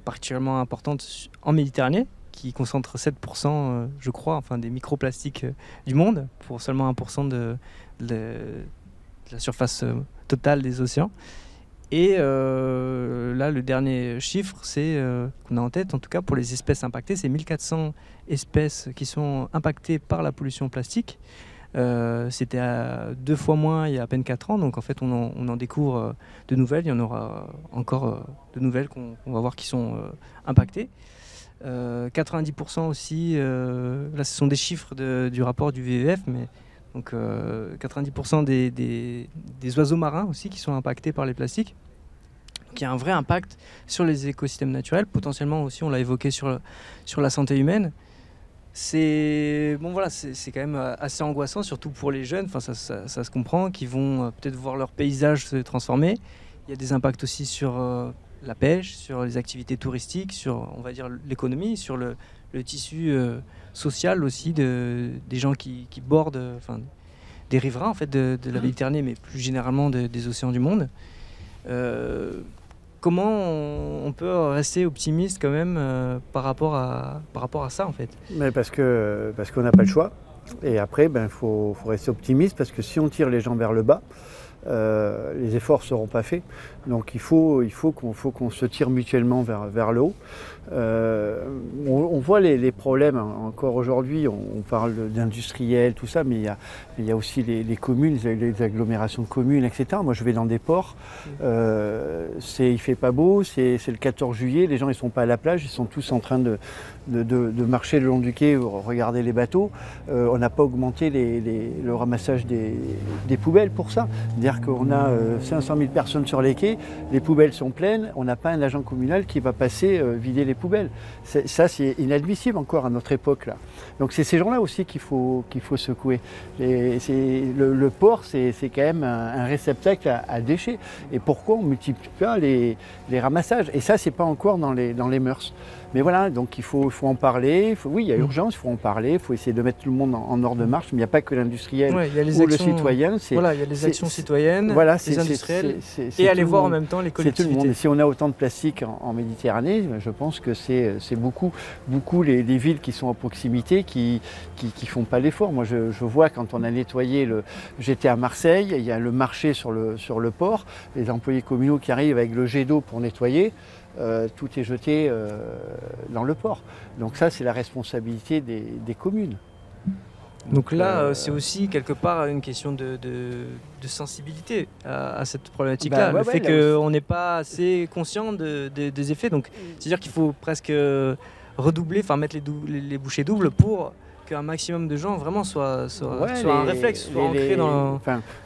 particulièrement importante en Méditerranée, qui concentre 7%, je crois, enfin, des microplastiques du monde, pour seulement 1% de la surface totale des océans. Et là, le dernier chiffre, c'est qu'on a en tête, en tout cas pour les espèces impactées, c'est 1400 espèces qui sont impactées par la pollution plastique. C'était 2 fois moins il y a à peine 4 ans, donc en fait on en découvre de nouvelles. Il y en aura encore de nouvelles qu'on va voir qui sont impactées. 90% aussi, là ce sont des chiffres du rapport du WWF, mais donc 90% des oiseaux marins aussi qui sont impactés par les plastiques. Donc il y a un vrai impact sur les écosystèmes naturels, potentiellement aussi, on l'a évoqué sur la santé humaine. C'est quand même assez angoissant, surtout pour les jeunes, enfin, ça se comprend, qui vont peut-être voir leur paysage se transformer. Il y a des impacts aussi sur la pêche, sur les activités touristiques, sur, on va dire, l'économie, sur le tissu social aussi des gens qui bordent, enfin, des riverains en fait, de la Méditerranée, mais plus généralement des océans du monde. Comment on peut rester optimiste quand même par rapport à ça en fait? Mais parce qu'on n'a pas le choix. Et après, faut rester optimiste parce que si on tire les gens vers le bas, les efforts ne seront pas faits. Donc il faut qu'on se tire mutuellement vers le haut. On voit les problèmes encore aujourd'hui, on parle d'industriels, tout ça, mais il y a aussi les communes, les agglomérations de communes, etc. Moi je vais dans des ports, il fait pas beau, c'est le 14 juillet, les gens ils sont pas à la plage, ils sont tous en train de marcher le long du quai, regarder les bateaux. On n'a pas augmenté le ramassage des poubelles pour ça. C'est-à-dire qu'on a 500 000 personnes sur les quais, les poubelles sont pleines, on n'a pas un agent communal qui va passer vider les poubelles. Ça, c'est inadmissible encore à notre époque là. Donc c'est ces gens-là aussi qu'il faut secouer. Le port, c'est quand même un réceptacle à déchets. Et pourquoi on ne multiplie pas les ramassages? Et ça, c'est pas encore dans les mœurs. Mais voilà, donc il faut en parler. Oui, il y a urgence, il faut en parler. Il faut essayer de mettre tout le monde en ordre de marche. Mais il n'y a pas que l'industriel ou le citoyen. Voilà, il y a les actions citoyennes, voilà, les industriels, et aller voir en même temps les collectivités. C'est tout le monde. Et si on a autant de plastique en Méditerranée, je pense que c'est beaucoup les villes qui sont à proximité qui font pas l'effort. Moi, je vois quand on a nettoyé j'étais à Marseille, il y a le marché sur le port, les employés communaux qui arrivent avec le jet d'eau pour nettoyer. Tout est jeté dans le port. Donc ça, c'est la responsabilité des communes. Donc là, c'est aussi quelque part une question de sensibilité à cette problématique-là. Le fait qu'on n'est pas assez conscient des effets. Donc c'est-à-dire qu'il faut presque redoubler, enfin mettre les bouchées doubles pour qu'un maximum de gens vraiment soit un réflexe, soit ancré dans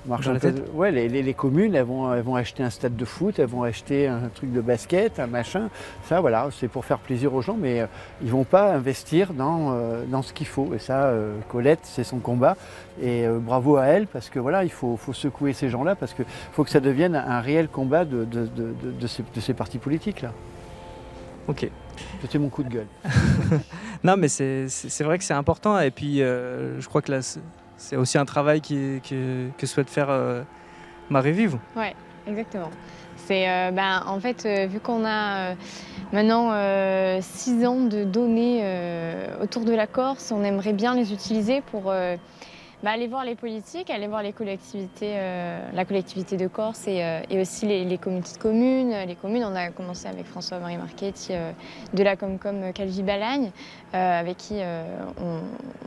la tête. Ouais, les communes, elles vont acheter un stade de foot, elles vont acheter un truc de basket, un machin. Ça, voilà, c'est pour faire plaisir aux gens, mais ils ne vont pas investir dans ce qu'il faut. Et ça, Colette, c'est son combat. Et bravo à elle, parce que voilà, il faut secouer ces gens-là, parce qu'il faut que ça devienne un réel combat de ces partis politiques-là. Ok. C'était mon coup de gueule. Non, mais c'est vrai que c'est important. Et puis, je crois que là, c'est aussi un travail que souhaite faire Marie-Vive. Oui, exactement. En fait, vu qu'on a maintenant 6 ans de données autour de la Corse, on aimerait bien les utiliser pour aller voir les politiques, aller voir les collectivités, la collectivité de Corse et aussi les communautés de communes. Les communes, on a commencé avec François-Marie Marchetti de la Comcom Calvi-Balagne, avec qui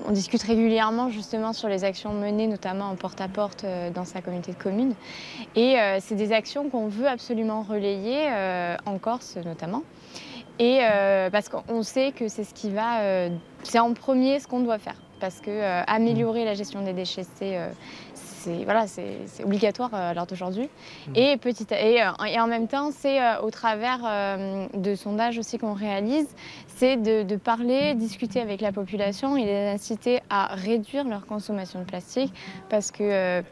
on discute régulièrement justement sur les actions menées, notamment en porte-à-porte dans sa communauté de communes. Et c'est des actions qu'on veut absolument relayer, en Corse notamment. Et parce qu'on sait que c'est c'est en premier ce qu'on doit faire. Parce que améliorer la gestion des déchets, c'est obligatoire à l'heure d'aujourd'hui. Et en même temps, c'est au travers de sondages aussi qu'on réalise, c'est de parler, discuter avec la population et les inciter à réduire leur consommation de plastique. Parce que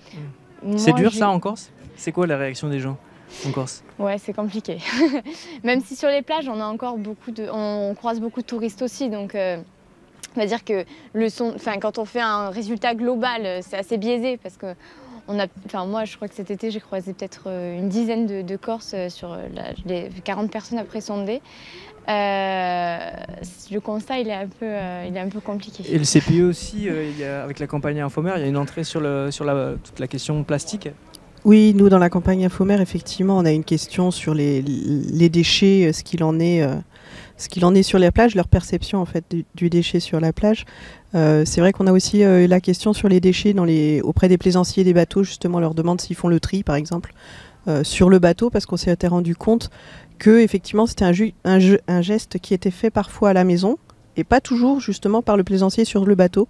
c'est dur ça en Corse? C'est quoi la réaction des gens en Corse? Ouais, c'est compliqué. Même si sur les plages, on croise beaucoup de touristes aussi, donc. On va dire que quand on fait un résultat global, c'est assez biaisé parce qu'on moi, je crois que cet été, j'ai croisé peut-être une dizaine de Corses sur les 40 personnes après sondées. Le constat, il est un peu compliqué. Et le CPE aussi, avec la campagne Infomère, il y a une entrée sur toute la question plastique. Oui, nous, dans la campagne Infomère, effectivement, on a une question sur les déchets, ce qu'il en est sur la plage, leur perception en fait du déchet sur la plage. C'est vrai qu'on a aussi la question sur les déchets auprès des plaisanciers des bateaux. Justement, on leur demande s'ils font le tri, par exemple, sur le bateau, parce qu'on s'était rendu compte que effectivement, c'était un geste qui était fait parfois à la maison et pas toujours justement par le plaisancier sur le bateau.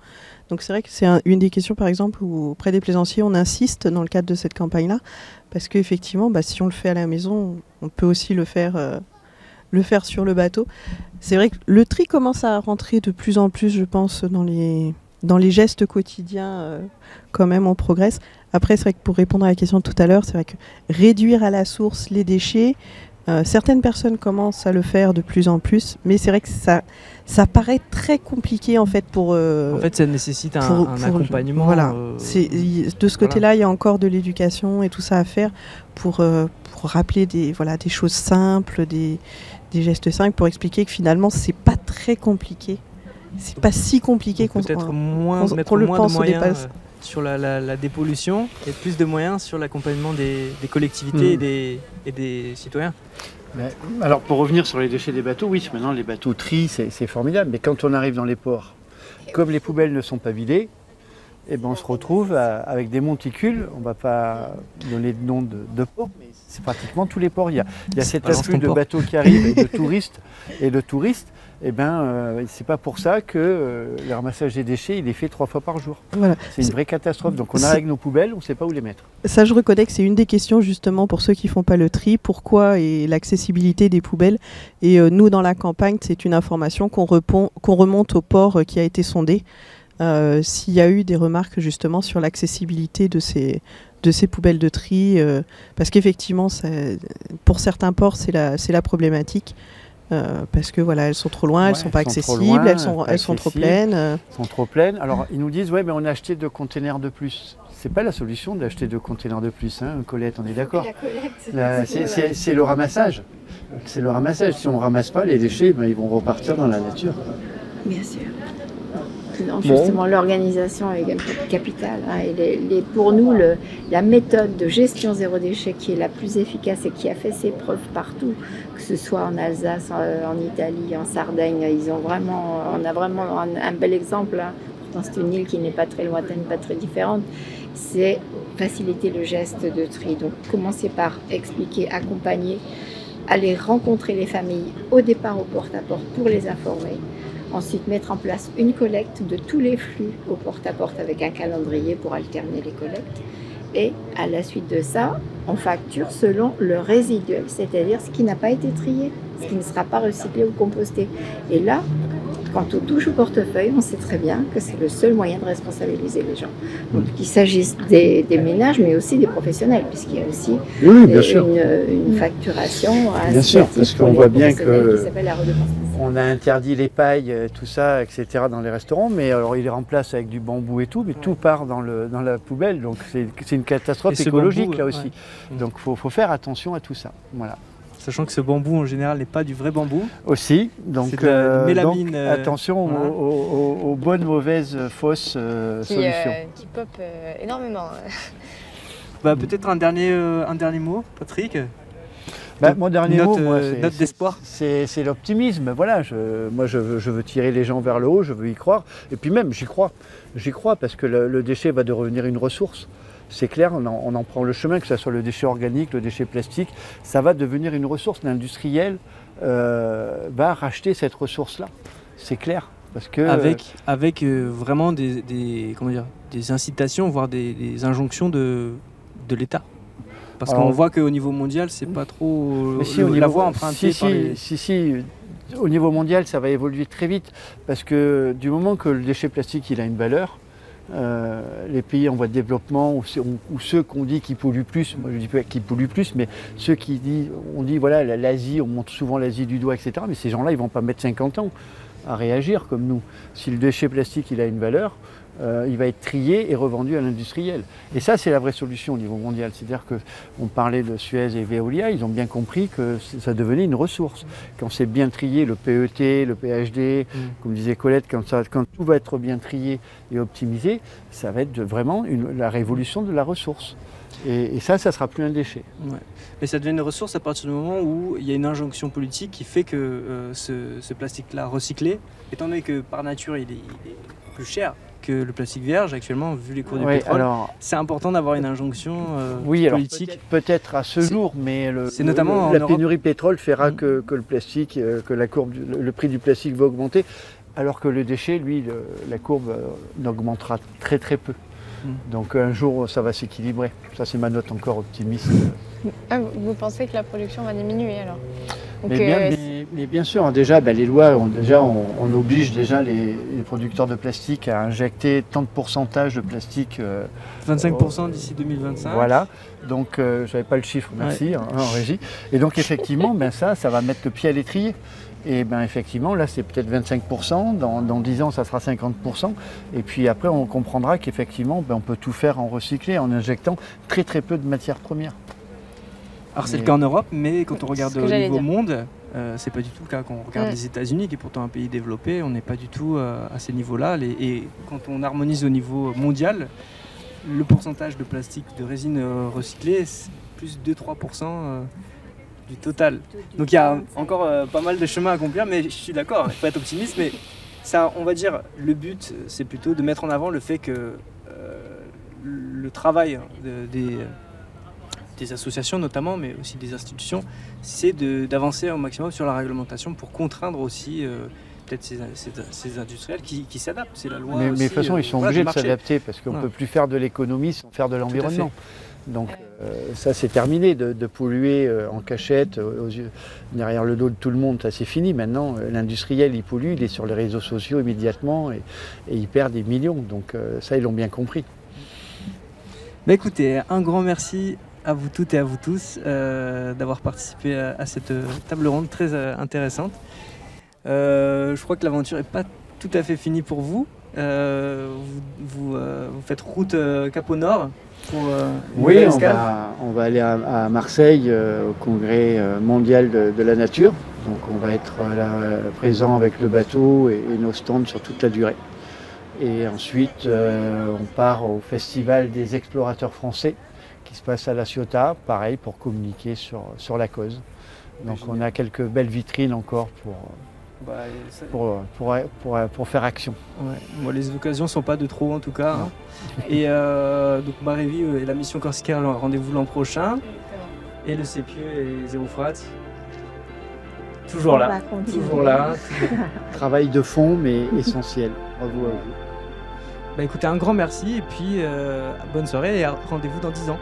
Donc c'est vrai que c'est une des questions, par exemple, où auprès des plaisanciers, on insiste dans le cadre de cette campagne-là, parce qu'effectivement, si on le fait à la maison, on peut aussi le faire sur le bateau. C'est vrai que le tri commence à rentrer de plus en plus, je pense, dans les gestes quotidiens. Quand même, on progresse. Après, c'est vrai que pour répondre à la question de tout à l'heure, c'est vrai que réduire à la source les déchets, certaines personnes commencent à le faire de plus en plus, mais c'est vrai que ça paraît très compliqué en fait pour. En fait, ça nécessite un accompagnement. Voilà. De ce côté-là, il y a encore de l'éducation et tout ça à faire pour rappeler des choses simples, des gestes simples, pour expliquer que finalement, c'est pas très compliqué. C'est pas si compliqué qu'on peut-être mettre le moins pense de au moyens départ. Sur la dépollution et plus de moyens sur l'accompagnement des collectivités et des citoyens. Alors pour revenir sur les déchets des bateaux, oui, maintenant les bateaux trient, c'est formidable, mais quand on arrive dans les ports, comme les poubelles ne sont pas vidées, eh ben on se retrouve avec des monticules. On ne va pas donner de nom de port, mais c'est pratiquement tous les ports. Il y a cet afflux de bateaux qui arrivent et de touristes. Eh ben, c'est pas pour ça que le ramassage des déchets, il est fait 3 fois par jour. Voilà. C'est une vraie catastrophe. Donc on arrive avec nos poubelles, on ne sait pas où les mettre. Ça, je reconnais que c'est une des questions justement pour ceux qui font pas le tri. Pourquoi et l'accessibilité des poubelles. Et nous, dans la campagne, c'est une information qu'on remonte au port qui a été sondé. S'il y a eu des remarques justement sur l'accessibilité de ces poubelles de tri, parce qu'effectivement, pour certains ports, c'est la problématique. Parce que voilà, elles sont trop loin, elles sont pas accessibles, elles sont trop pleines. Elles sont trop pleines. Alors ils nous disent, ouais, mais on a acheté 2 containers de plus. C'est pas la solution d'acheter 2 containers de plus, hein, Colette, on est d'accord. C'est le ramassage. C'est le ramassage. Si on ne ramasse pas les déchets, ben, ils vont repartir dans la nature. Bien sûr. Non, justement, l'organisation est capitale. Hein, et pour nous, la méthode de gestion zéro déchet qui est la plus efficace et qui a fait ses preuves partout, que ce soit en Alsace, en Italie, en Sardaigne, on a vraiment un bel exemple. Hein. Pourtant, c'est une île qui n'est pas très lointaine, pas très différente. C'est faciliter le geste de tri. Donc, commencer par expliquer, accompagner, aller rencontrer les familles au départ au porte-à-porte pour les informer. Ensuite, mettre en place une collecte de tous les flux au porte-à-porte avec un calendrier pour alterner les collectes. Et à la suite de ça, on facture selon le résiduel, c'est-à-dire ce qui n'a pas été trié, ce qui ne sera pas recyclé ou composté. Et là, quand on touche au portefeuille, on sait très bien que c'est le seul moyen de responsabiliser les gens. Donc qu'il s'agisse des ménages, mais aussi des professionnels, puisqu'il y a aussi une facturation. Bien sûr, parce qu'on voit bien qu'on a interdit les pailles, tout ça, etc. dans les restaurants, mais alors il les remplace avec du bambou et tout, mais tout part dans la poubelle, donc c'est une catastrophe écologique bambou, là aussi. Ouais. Donc il faut faire attention à tout ça. Voilà. Sachant que ce bambou en général n'est pas du vrai bambou. Aussi, donc, mélamine, attention aux bonnes, mauvaises, fausses solutions. Qui pop énormément. Peut-être un dernier mot, Patrick. Mon dernier mot, note d'espoir. C'est l'optimisme. Voilà, je veux tirer les gens vers le haut, je veux y croire. Et puis même, j'y crois. J'y crois parce que le déchet va devenir une ressource. C'est clair, on en prend le chemin, que ce soit le déchet organique, le déchet plastique, ça va devenir une ressource. L'industriel va racheter cette ressource-là. C'est clair. Parce que, avec vraiment des incitations, voire des injonctions de l'État. Parce qu'on voit qu'au niveau mondial, c'est pas trop la voie empruntée par les... Si, au niveau mondial, ça va évoluer très vite. Parce que du moment que le déchet plastique il a une valeur, les pays en voie de développement ou ceux qu'on dit qui polluent plus, moi je dis pas qu'ils polluent plus, mais ceux on dit voilà l'Asie, on montre souvent l'Asie du doigt, etc. Mais ces gens-là, ils vont pas mettre 50 ans à réagir comme nous. Si le déchet plastique il a une valeur, il va être trié et revendu à l'industriel. Et ça, c'est la vraie solution au niveau mondial. C'est-à-dire qu'on parlait de Suez et Veolia, ils ont bien compris que ça devenait une ressource. Quand c'est bien trié, le PET, le PHD, comme disait Colette, quand tout va être bien trié et optimisé, ça va être vraiment la révolution de la ressource. Et ça sera plus un déchet. Ouais. Mais ça devient une ressource à partir du moment où il y a une injonction politique qui fait que ce plastique-là recyclé, étant donné que par nature il est plus cher que le plastique vierge actuellement, vu les cours du pétrole, c'est important d'avoir une injonction politique. Peut-être à ce jour, mais notamment la pénurie de pétrole fera que le plastique, que le prix du plastique va augmenter, alors que le déchet, lui, la courbe n'augmentera très très peu. Donc un jour, ça va s'équilibrer. Ça, c'est ma note encore optimiste. Ah, vous pensez que la production va diminuer alors? Donc, mais bien sûr, déjà, les lois, on oblige déjà les producteurs de plastique à injecter tant de pourcentage de plastique. 25% d'ici 2025. Voilà. Donc, je n'avais pas le chiffre, merci, en régie. Et donc, effectivement, ça va mettre le pied à l'étrier. Et effectivement, là, c'est peut-être 25%. Dans 10 ans, ça sera 50%. Et puis après, on comprendra qu'effectivement, on peut tout faire en recyclé, en injectant très très peu de matières premières. Alors c'est le cas en Europe, mais quand on regarde au niveau monde, c'est pas du tout le cas. Quand on regarde les États-Unis, qui est pourtant un pays développé, on n'est pas du tout à ces niveaux-là. Et quand on harmonise au niveau mondial, le pourcentage de plastique, de résine recyclée, c'est plus de 2-3% du total. Donc il y a encore pas mal de chemin à accomplir, mais je suis d'accord, il faut être optimiste. Mais ça, on va dire, le but, c'est plutôt de mettre en avant le fait que le travail des associations notamment, mais aussi des institutions, c'est d'avancer au maximum sur la réglementation pour contraindre aussi peut-être ces industriels qui s'adaptent. C'est la loi. Mais de toute façon, ils sont obligés de s'adapter parce qu'on ne Voilà. peut plus faire de l'économie sans faire de l'environnement. Donc ça, c'est terminé de polluer en cachette, derrière le dos de tout le monde, ça c'est fini. Maintenant, l'industriel, il pollue, il est sur les réseaux sociaux immédiatement et il perd des millions. Donc ça, ils l'ont bien compris. Écoutez, un grand merci à vous toutes et à vous tous d'avoir participé à cette table ronde très intéressante. Je crois que l'aventure n'est pas tout à fait finie pour vous. Vous faites route Cap au Nord pour oui, on va aller à Marseille au congrès mondial de la nature. Donc on va être là, présent avec le bateau et nos stands sur toute la durée. Et ensuite on part au festival des explorateurs français qui se passe à La Ciotat, pareil pour communiquer sur la cause. Donc on a quelques belles vitrines encore pour faire action. Ouais. Bon, les occasions ne sont pas de trop en tout cas. Hein. Et donc Marévi et la mission Corsica, rendez-vous l'an prochain. Et le CPE et Zéro Frat, toujours là. Toujours là. Travail de fond mais essentiel. Bravo à vous. Écoutez, un grand merci et puis bonne soirée et rendez-vous dans 10 ans.